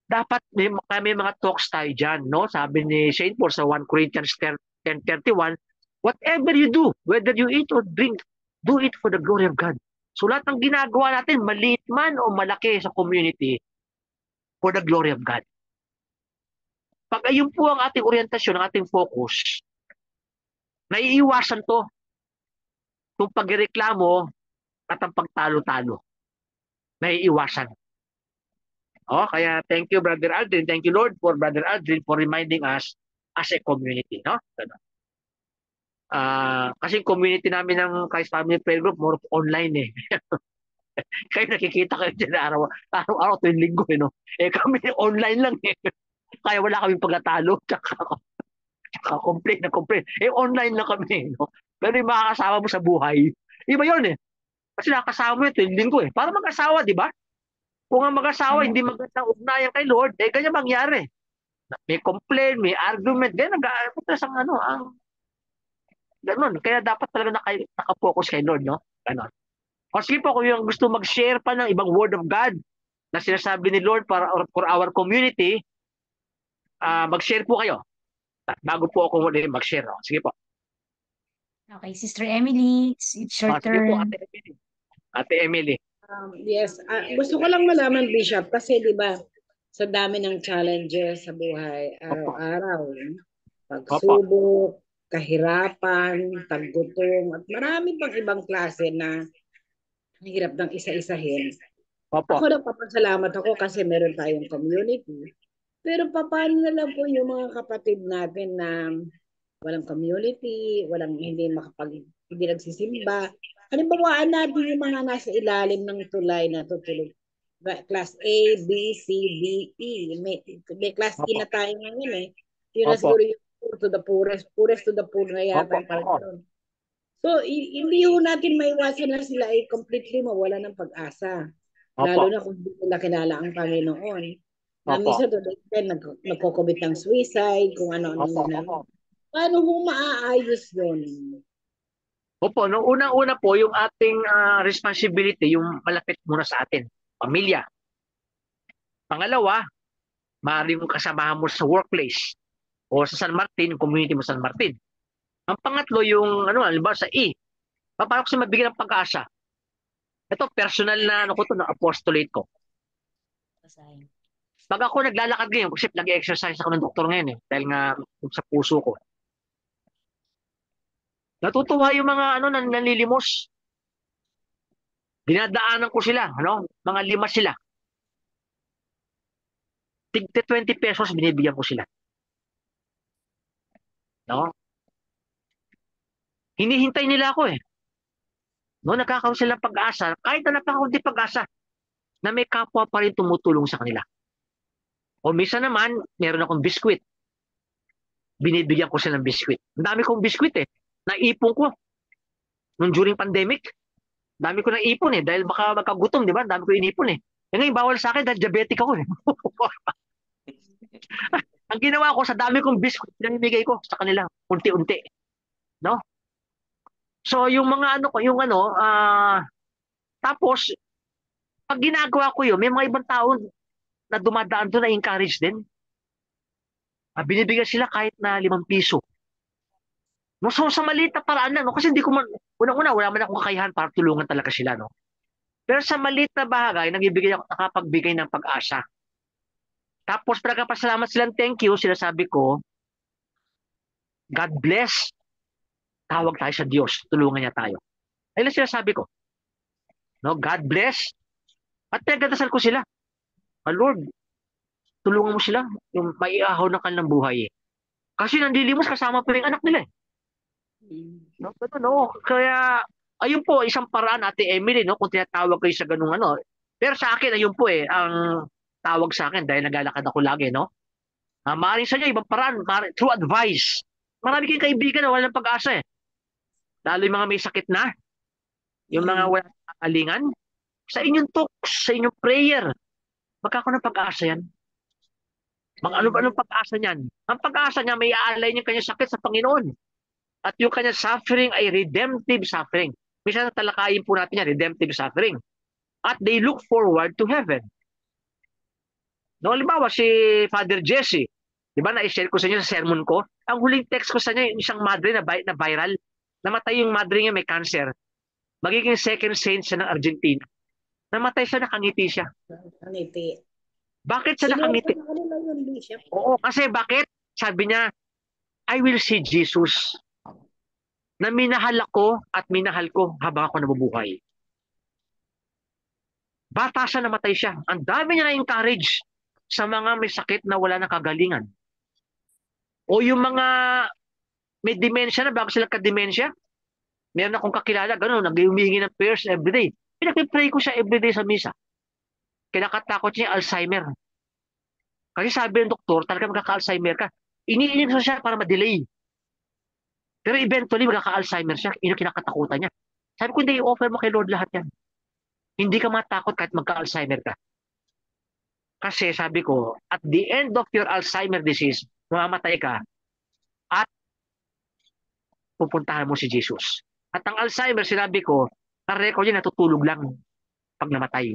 Dapat may mga talks tayo dyan, no? Sabi ni Saint Paul sa 1 Corinthians 10:31, whatever you do, whether you eat or drink, do it for the glory of God. So lahat ng ginagawa natin, maliit man o malaki sa community, for the glory of God. Pag ayun po ang ating orientasyon, ang ating focus, naiiwasan to, itong pagreklamo at ang pagtalo-talo. Naiiwasan. Kaya thank you, Brother Aldrin. Thank you, Lord, for Brother Aldrin for reminding us as a community. No? Kasi community namin ng Christ Family Prayer Group, more of online eh. Kayo nakikita kayo dyan araw-araw tuwing linggo. No? Kami online lang eh. Kaya wala kaming pagkatalo. Tsaka complain na complain. Online lang kami. No? Pero yung makakasama mo sa buhay, iba yun eh. Kasi nakakasama mo yun tuwing linggo eh. Para mag-asawa, di ba? Kung ang mag-asawa hindi magandang ugnayan kay Lord, ganyan mangyari. May complaint, may argument, ganyan nag-aapunta sa ganun. Kaya dapat talaga naka-focus kay Lord, no? Ganun. O sige po, kung yung gusto mag-share pa ng ibang word of God na sinasabi ni Lord for our community, mag-share po kayo. Bago po ako mag-share. Sige po. Okay, Sister Emily, it's your Sige po, turn. Ate Emily. Ate Emily. Yes, gusto ko lang malaman, Bishop, kasi di ba sa dami ng challenges sa buhay, araw-araw, pagsubok, kahirapan, taggutom, at marami pang ibang klase na hirap ng isa-isahin. Opo. Ako nagpapasalamat ako kasi meron tayong community. Pero paano na lang po yung mga kapatid natin na walang community, hindi nagsisimba. Halimbawaan natin yung mga nasa ilalim ng tulay na tutulog. Class A, B, C, D, E. May class E na tayo ngayon eh. Yun na siguro yung poor to the poorest to the poor na yata. So, hindi ho natin maiwasan na sila ay completely mawala ng pag-asa. Lalo na kung hindi nila kilala ang Panginoon. Minsan nagko-commit ng suicide, kung ano-ano. Paano ho maaayos yun? Opo, no, unang-una po yung ating responsibility, yung malapit muna sa atin, pamilya. Pangalawa, maaaring kasamahan mo sa workplace o sa San Martin, community mo sa San Martin. Ang pangatlo, yung halimbawa sa E, paano ko siya mabigyan ng pag-asa? Ito, personal na na apostolate ko. Pag ako naglalakad ngayon, kasi nag-exercise ako ng doktor ngayon eh, dahil nga sa puso ko. Natutuwa yung mga nanlilimos. Dinadaanan ko sila, mga 5 sila. Tigte 20 pesos binibigyan ko sila. No? Hinihintay nila ako eh. No, nagkakaroon sila pag-asa, kahit na napakaunti pag-asa, na may kapwa pa rin tumutulong sa kanila. O minsan naman, meron akong biskwit. Binibigyan ko sila ng biskwit. Ang dami kong biskwit eh. Naipon ko. Nung during pandemic, dami ko naipon eh. Dahil baka magkagutom, di ba? Dami ko inipon eh. Ngayon, bawal sa akin dahil diabetic ako eh. Ang ginawa ko, sa dami kong biskwit na nibigay ko sa kanila, unti-unti. No? So, yung mga tapos, pag ginagawa ko yun, may mga ibang tao na dumadaan doon na encourage din. Binibigyan sila kahit na 5 piso. No, so sa maliit na paraan lang, no? Kasi hindi ko unang-una, wala man akong kakayahan para tulungan talaga sila, no? Pero sa maliit na bagay, nakapagbigay ng pag-asa. Tapos, pagkapasalamat silang thank you, sinasabi ko, God bless, tawag tayo sa Diyos, tulungan niya tayo. Ayun lang sinasabi ko. No, God bless, at pinagdadasal ko sila. Lord, tulungan mo sila, yung maiahaw ng kanilang buhay. Kasi nandilimos kasama pa yung anak nila eh. No? Kaya Ayun po, isang paraan, Ate Emily, no, kung tinatawag kayo sa ganung ano. Pero sa akin, ayun po ang tawag sa akin dahil naglalakad ako lagi, no? Maaaring sa inyo, ibang paraan, through advice. Marami kayong kaibigan na walang pag-asa eh. Lalo yung mga may sakit na, yung mga walang kakalingan. Sa inyong talks, sa inyong prayer, magkakaroon ng pag-asa yan. Anong pag-asa niyan? Ang pag-asa niya, may aalay niya kanyang sakit sa Panginoon. At yung kanyang suffering ay redemptive suffering. Minsan talakayin po natin yan, redemptive suffering. At they look forward to heaven. No, halimbawa si Father Jesse, di ba na-share ko sa inyo sa sermon ko, ang huling text ko sa inyo, yung isang madre na viral, namatay yung madre niya may cancer. Magiging second saint siya ng Argentina. Namatay siya, nakangiti siya. Nakangiti. Bakit siya nakangiti? Oo, kasi bakit? Sabi niya, I will see Jesus na minahal ako at minahal ko habang ako nabubuhay. Bata siya, namatay siya. Ang dami niya na-encourage sa mga may sakit na wala ng kagalingan. O yung mga may dementia na bago sila ka-dementia. Meron akong kakilala, gano'n, nag-humingi ng prayers everyday. Pinag-pray ko siya everyday sa misa. Kinakatakot niya Alzheimer. Kasi sabi ng doktor, talaga magkaka-Alzheimer ka. Iniinom siya para ma-delay. Pero eventually, magkaka-Alzheimer siya. Yun ang kinakatakutan niya. Sabi ko, hindi, i-offer mo kay Lord lahat yan. Hindi ka matakot kahit magka-Alzheimer ka. Kasi sabi ko, at the end of your Alzheimer disease, mamamatay ka at pupuntahan mo si Jesus. At ang Alzheimer, sinabi ko, ang record niya natutulog lang pag namatay.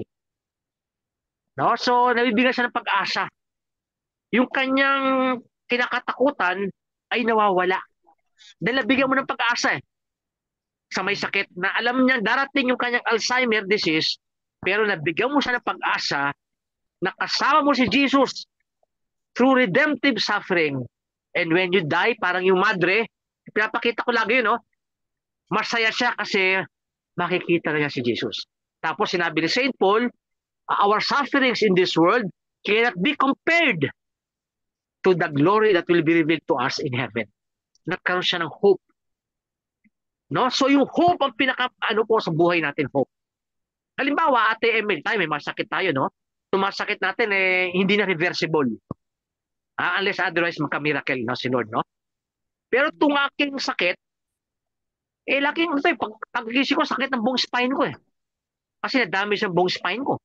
No? So, nabibigyan siya ng pag-asa. Yung kanyang kinakatakutan ay nawawala. Dahil nabigyan mo ng pag-asa sa may sakit na alam niya darating yung kanyang Alzheimer disease, pero nabigyan mo siya ng pag-asa na kasama mo si Jesus through redemptive suffering. And when you die, parang yung madre, pinapakita ko lagi yun, no? Masaya siya kasi makikita na niya si Jesus. Tapos sinabi ni St. Paul, our sufferings in this world cannot be compared to the glory that will be revealed to us in heaven. Nagkaroon siya ng hope. No? So yung hope ang pinaka po sa buhay natin, hope. Halimbawa, Ate Emil, tayo may masakit tayo, no? Tumasakit natin hindi na reversible. Unless otherwise magka-miracle, no, si Lord, no? Pero itong aking sakit, laking pag-gising ko, sakit ng buong spine ko Kasi na-damage ang buong spine ko.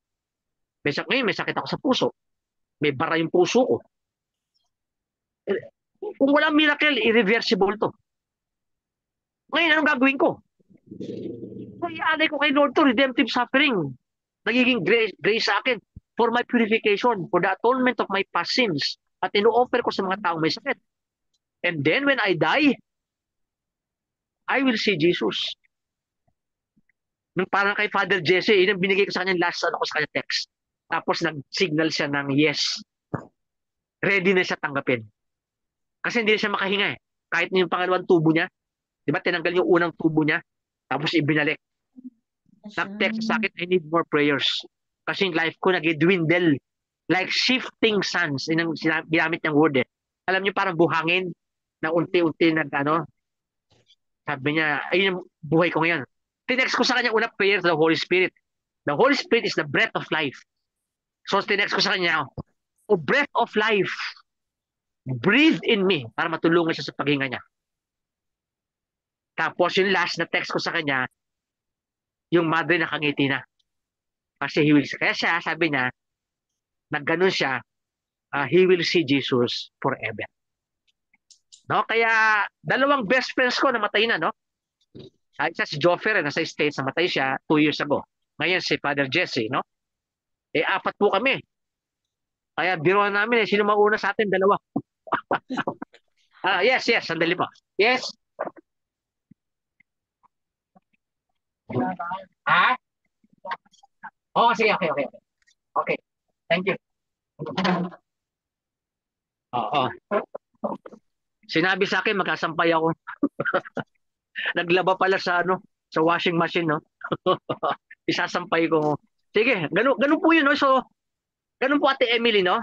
Ngayon, may sakit ako sa puso. May bara yung puso ko. Kung walang miracle, irreversible to. Ngayon, anong gagawin ko? Iaalay ko kay Lord to, redemptive suffering. Nagiging grace sa akin for my purification, for the atonement of my past sins. At ino-offer ko sa mga taong may sakit. And then when I die, I will see Jesus. Nung parang kay Father Jesse, yun ang binigay ko sa kanya last ko sa kanya text. Tapos nag-signal siya ng yes. Ready na siya tanggapin. Kasi hindi na siya makahinga Kahit yung pangalawang tubo niya, di ba tinanggal yung unang tubo niya, tapos ibinalik. Nag-text sa akin, I need more prayers. Kasi yung life ko nag-dwindle. Like shifting sands. Yun ang ginamit niyang word Alam niyo parang buhangin na unti-unti sabi niya, ayun yung buhay ko ngayon. Tinext ko sa kanya una prayer to the Holy Spirit. The Holy Spirit is the breath of life. So tinext ko sa kanya, breath of life, breathe in me para matulungan siya sa paghinga niya. Tapos yung last na text ko sa kanya, yung madre nakangiti na. Kasi kaya siya, sabi niya, nagganon siya, he will see Jesus forever. No? Kaya dalawang best friends ko namatay na, no? Isa si Joffer, nasa States, namatay siya 2 years ago. Ngayon si Father Jesse, no? 4 po kami. Kaya biruan namin sino mauna sa atin, dalawa. Yes, sandali po. Yes. Sige, okay. Okay, thank you. Oo. Sinabi sa akin, magkasampay ako. Naglaba pala sa washing machine, no? Isasampay ko. Sige, ganun po yun, no? So, ganun po Ate Emily, no?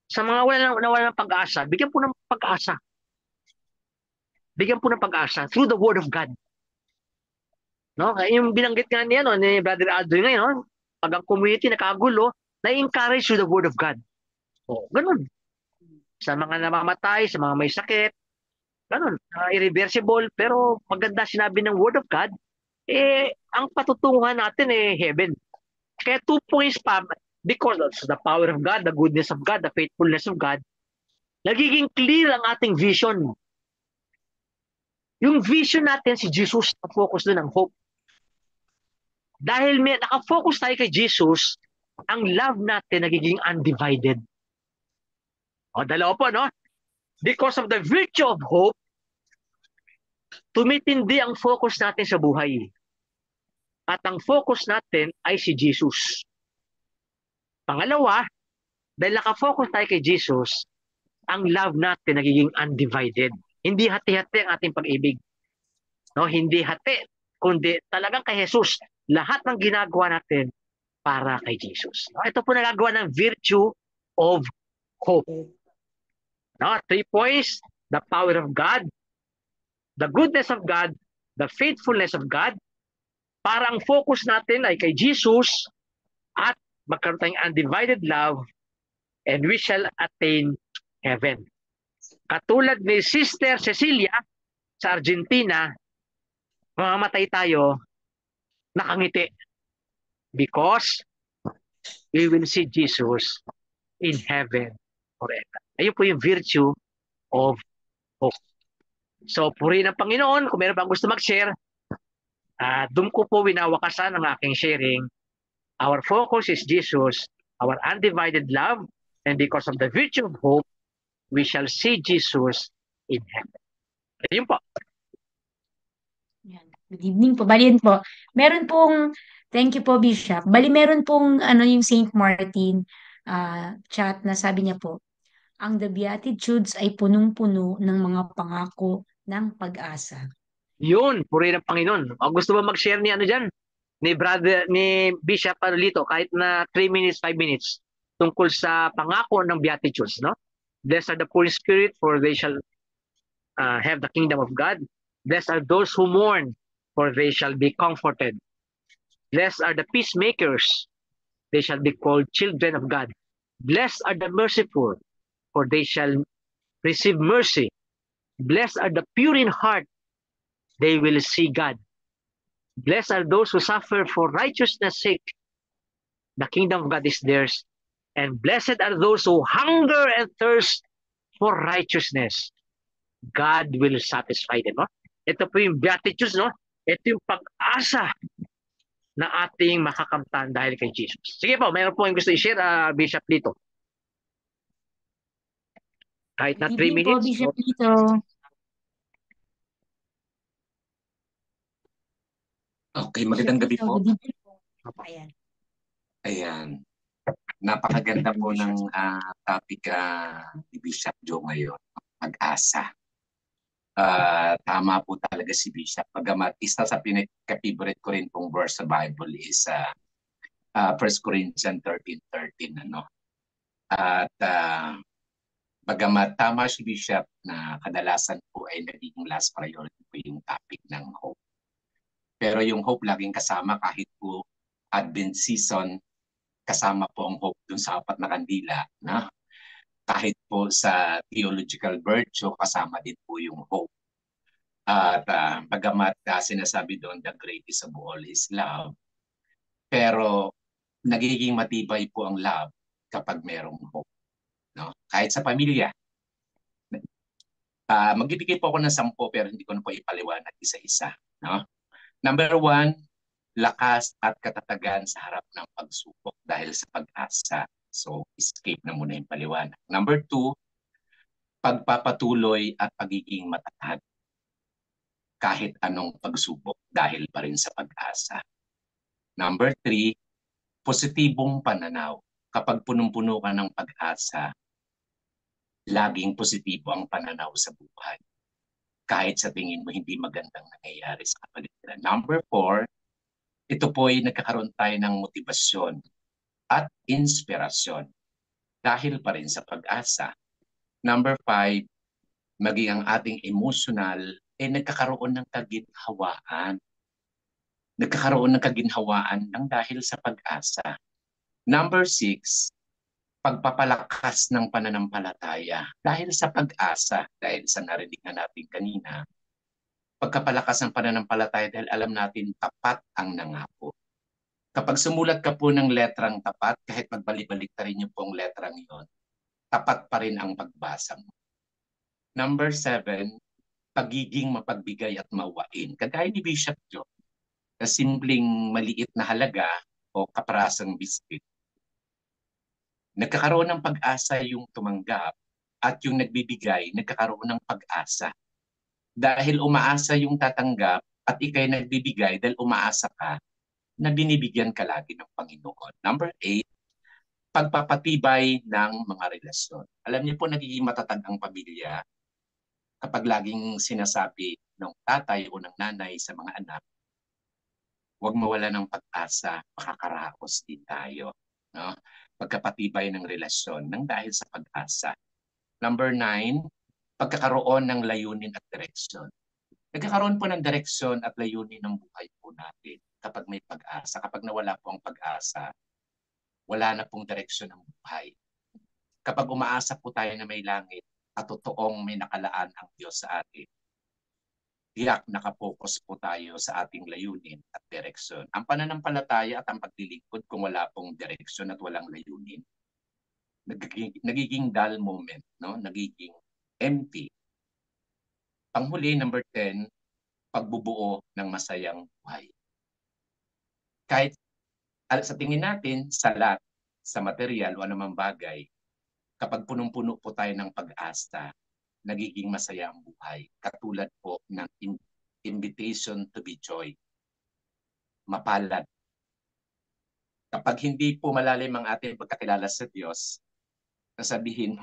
Sa mga wala ng pag-asa, bigyan po ng pag-asa. Bigyan po ng pag-asa through the Word of God. No? Yung binanggit nga niya, no, ni Brother Aldrin ngayon, no? Pag ang community nakagulo, na-encourage through the Word of God. O, ganun. Sa mga namamatay, sa mga may sakit, ganun. Irreversible, pero maganda sinabi ng Word of God, ang patutunguhan natin heaven. Kaya 2 points pa, because of the power of God, the goodness of God, the faithfulness of God, nagiging clear ang ating vision. Yung vision natin, si Jesus, na-focus doon ang hope. Dahil may nakafocus tayo kay Jesus, ang love natin nagiging undivided. O, dalawa po, no? Because of the virtue of hope, tumitindi ang focus natin sa buhay. At ang focus natin ay si Jesus. Pangalawa, dahil nakafocus tayo kay Jesus, ang love natin nagiging undivided. Hindi hati-hati ang ating pag-ibig. No, hindi hati, kundi talagang kay Jesus. Lahat ng ginagawa natin para kay Jesus. No, ito po nagagawa ng virtue of hope. No, 3 points, the power of God, the goodness of God, the faithfulness of God. Para ang focus natin ay kay Jesus at magkaroon tayong undivided love and we shall attain heaven. Katulad ni Sister Cecilia sa Argentina, mamamatay tayo nakangiti because we will see Jesus in heaven forever. Ayun po yung virtue of hope. So, purihin ang Panginoon. Kung meron bang gusto mag-share, doon ko po winawakasan ang aking sharing. Our focus is Jesus, our undivided love, and because of the virtue of hope, we shall see Jesus in heaven. Ayun po. Yan. Good evening po. Bali yun po. Meron pong, thank you po Bishop. Bali meron pong yung Saint Martin chat na sabi niya po, ang The Beatitudes ay punong-puno ng mga pangako ng pag-asa. Yun, purihin ang Panginoon. O gusto ba mag-share ni dyan? Ni Bishop Lito, kahit na 3 minutes, 5 minutes, tungkol sa pangako ng Beatitudes, no? Blessed are the poor in spirit, for they shall have the kingdom of God. Blessed are those who mourn, for they shall be comforted. Blessed are the peacemakers, they shall be called children of God. Blessed are the merciful, for they shall receive mercy. Blessed are the pure in heart, they will see God. Blessed are those who suffer for righteousness' sake. The kingdom of God is theirs. And blessed are those who hunger and thirst for righteousness. God will satisfy them. No? Ito po yung Beatitudes, no? Ito yung pag-asa na ating makakamtan dahil kay Jesus. Sige po, mayroon po yung gusto i-share, Bishop Lito. Kahit na 3 Good evening po, minutes. Bishop Lito. Okay, magandang gabi po. Good evening po. Ayan. Ayan. Napakaganda po ng topic ni Bishop Joe ngayon, pag-asa. Tama po talaga si Bishop. Pagamat isa sa pinaka-favorite ko rin pong verse sa Bible is 1 Corinthians 13:13. Ano? At bagamat tama si Bishop na kadalasan po ay nagiging last priority po yung topic ng hope. Pero yung hope laging kasama kahit po Advent season, kasama po ang hope dun sa 4 na kandila. Na? Kahit po sa theological virtue, kasama din po yung hope. At bagamat sinasabi doon, the greatest of all is love. Pero nagiging matibay po ang love kapag merong hope. No? Kahit sa pamilya. Magbibigay po ako ng 10 pero hindi ko na po ipaliwanag isa-isa. No? Number 1, lakas at katatagan sa harap ng pagsubok dahil sa pag-asa. So, escape na muna yung paliwanag. Number 2, pagpapatuloy at pagiging matatag kahit anong pagsubok dahil pa rin sa pag-asa. Number 3, positibong pananaw. Kapag punong-puno ka ng pag-asa, laging positibo ang pananaw sa buhay. Kahit sa tingin mo hindi magandang nangyayari sa kapaligiran. Number 4, ito po ay nagkakaroon tayo ng motibasyon at inspirasyon dahil pa rin sa pag-asa. Number 5, maging ang ating emotional ay nagkakaroon ng kaginhawaan Nagkakaroon ng kaginhawaan ng dahil sa pag-asa. Number 6, pagpapalakas ng pananampalataya. Dahil sa pag-asa, dahil sa narinig na natin kanina, pagkapalakas ng pananampalataya dahil alam natin tapat ang nangako. Kapag sumulat ka po ng letrang tapat, kahit magbalik-balik na rin yung pong letrang yon, tapat pa rin ang pagbasa mo. Number 7, pagiging mapagbigay at mawain. Kagaya ni Bishop Joe, na simpleng maliit na halaga o kaparasang biscuit. Nagkakaroon ng pag-asa yung tumanggap at yung nagbibigay, nagkakaroon ng pag-asa. Dahil umaasa yung tatanggap at ikay nagbibigay dahil umaasa ka na binibigyan ka lagi ng Panginoon. Number 8, pagpapatibay ng mga relasyon. Alam niyo po, nagiging matatag ang pamilya kapag laging sinasabi ng tatay o ng nanay sa mga anak, huwag mawala ng pag-asa, makakaraos din tayo. No? Pagkapatibay ng relasyon ng dahil sa pag-asa. Number 9, pagkakaroon ng layunin at direksyon. Nagkakaroon po ng direksyon at layunin ng buhay po natin kapag may pag-asa. Kapag nawala po ang pag-asa, wala na pong direksyon ng buhay. Kapag umaasa po tayo na may langit at totoong may nakalaan ang Diyos sa atin, tiyak nakapokus po tayo sa ating layunin at direksyon. Ang pananampalataya at ang paglilingkod kung wala pong direksyon at walang layunin, nagiging dull moment, no? Nagiging empty. Panghuli, number 10, pagbubuo ng masayang buhay. Kahit sa tingin natin, salat, sa material o anumang bagay, kapag punong-puno po tayo ng pag-asa, nagiging masaya ang buhay. Katulad po ng invitation to be joy. Mapalad. Kapag hindi po malalim ang ating pagkakilala sa Diyos, sasabihin,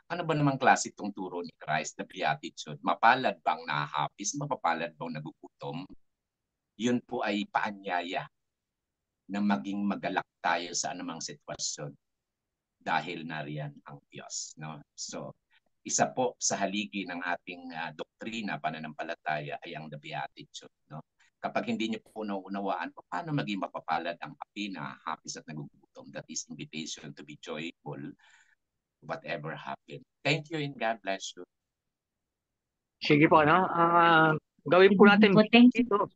ano ba namang klase itong turo ni Christ na beatitude? Mapalad bang nahahapis? Mapapalad bang nagugutom? Yun po ay paanyaya na maging magalak tayo sa anumang sitwasyon dahil nariyan ang Diyos. No? So, isa po sa haligi ng ating doktrina, pananampalataya ay ang the beatitude. No? Kapag hindi niyo po naunawaan, paano maging mapapalad ang api na hapis at nagugutom? That is invitation to be joyful whatever happened. Thank you and God bless you. Sige po, no? Gawin po natin Thank you. dito.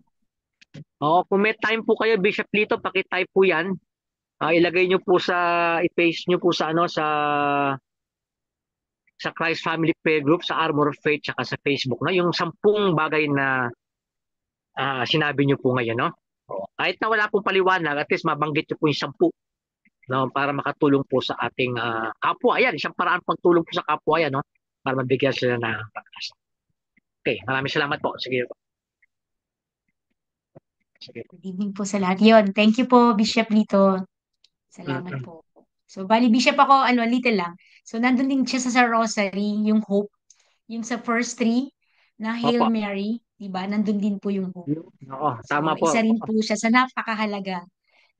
Kung may time po kayo, Bishop Lito, paki-type po yan. Ilagay nyo po i-paste nyo po sa Christ Family Prayer Group, sa Armor of Faith, saka sa Facebook, no? Yung 10 bagay na sinabi nyo po ngayon, no? Kahit na wala pong paliwanag, at least mabanggit nyo po yung 10, no? Para makatulong po sa ating kapwa. Ayan, isang paraan pagtulong po sa kapwa yan, no? Para mabigyan sila ng pag-asa. Okay, maraming salamat po. Sige po. Sige. Good evening po sa lahat. Yun, thank you po, Bishop Lito. Salamat po. So, bali, Bishop ako, little lang. So, nandun din siya sa rosary, yung hope. Yung sa first 3 na Hail Opo. Mary, diba? Nandun din po yung hope. Oo, tama po. Isa rin po siya sa napakahalaga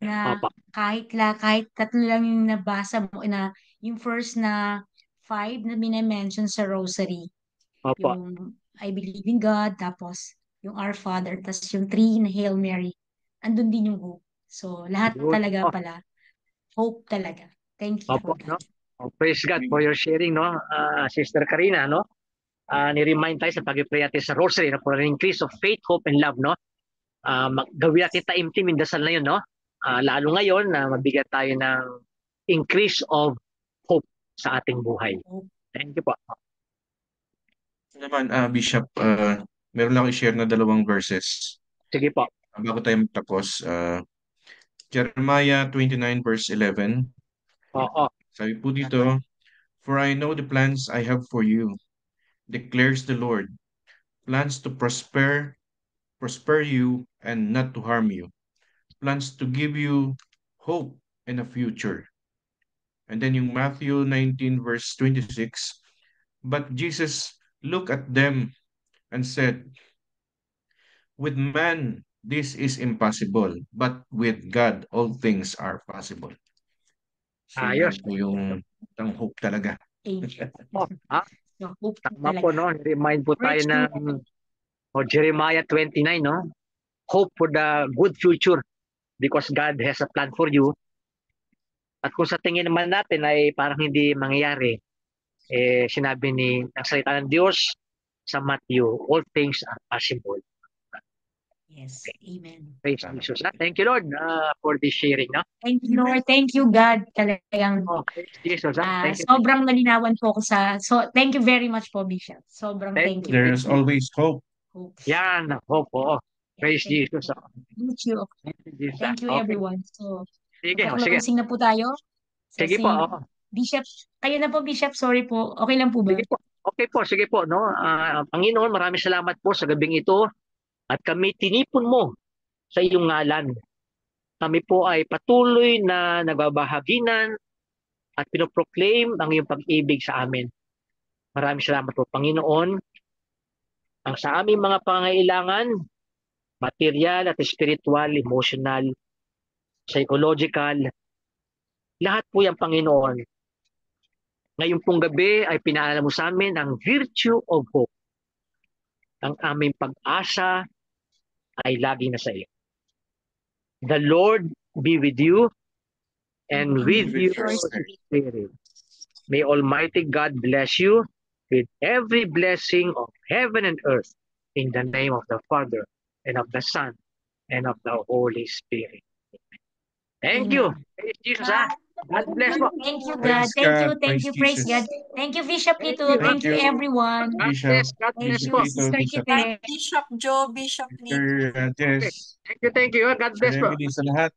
na Opo. kahit tatlo lang yung nabasa mo na yung first na 5 na minamention sa rosary. Opo. Yung I believe in God, tapos yung Our Father, tapos yung 3 na Hail Mary. Andun din yung hope. So, lahat talaga pala. Hope talaga. Thank you Opo, for no? that. Praise God for your sharing, no? Sister Karina, no? Ni-remind tayo sa pag-pray natin sa rosary, no? For an increase of faith, hope, and love, no? Gawin natin taimtim yung dasal na yun, no? Lalo ngayon na mabigyan tayo ng increase of hope sa ating buhay. Thank you po. Naman, Bishop, meron lang i-share na 2 verses. Sige po. Bago tayo magtapos, Jeremiah 29 verse 11. Oo. Sabi po dito, "For I know the plans I have for you, declares the Lord, plans to prosper you and not to harm you, plans to give you hope and a future." And then yung Matthew 19 verse 26, "But Jesus looked at them and said, with man this is impossible, but with God all things are possible." So Ayos. yan po yung hope talaga. So, hope Tama talaga. po, no? Remind po tayo ng Jeremiah 29, no? hope for the good future because God has a plan for you. At kung sa tingin naman natin ay parang hindi mangyayari, sinabi ng salita ng Diyos sa Matthew, all things are possible. Yes, amen. Praise Jesus. Thank you, Lord, for this sharing. No? Thank you, Lord. Thank you, God. Talagang Praise Jesus. Thank you. sobrang nalinawan po ko so thank you very much po, Bishop. Sobrang thank you. There's always hope. Yan, hope po. Praise Thank Jesus. Thank you. Thank you, Okay. everyone. So, Sige. closing na po tayo. So, Sige po. Bishop, kayo na po, Bishop. Sorry po. Okay lang po ba? Sige po. Okay po, sige po. No? Panginoon, maraming salamat po sa gabing ito at kami tinipon mo sa iyong ngalan. Kami po ay patuloy na nagbabahaginan at pinoproclaim ang iyong pag-ibig sa amin. Maraming salamat po, Panginoon. Ang sa aming mga pangangailangan, material at spiritual, emotional, psychological, lahat po yan, Panginoon. Ngayon pong gabi ay pinaalala mo sa amin ang virtue of hope. Ang aming pag-asa ay lagi na sa iyo. The Lord be with you and with your spirit. May Almighty God bless you with every blessing of heaven and earth in the name of the Father and of the Son and of the Holy Spirit. Thank you. Praise Jesus. God bless po. Thank you, God. Praise Thank you. God. Thank you. Praise Jesus. God. Thank you, Bishop Lito. Thank Thank you, you. everyone. God Bishop. bless. God Thank bless you, po. Sister Bishop. Kite. Bishop Joe, Bishop Lito. Sir Jess. Thank you. God bless Sir po. Emily, sa lahat.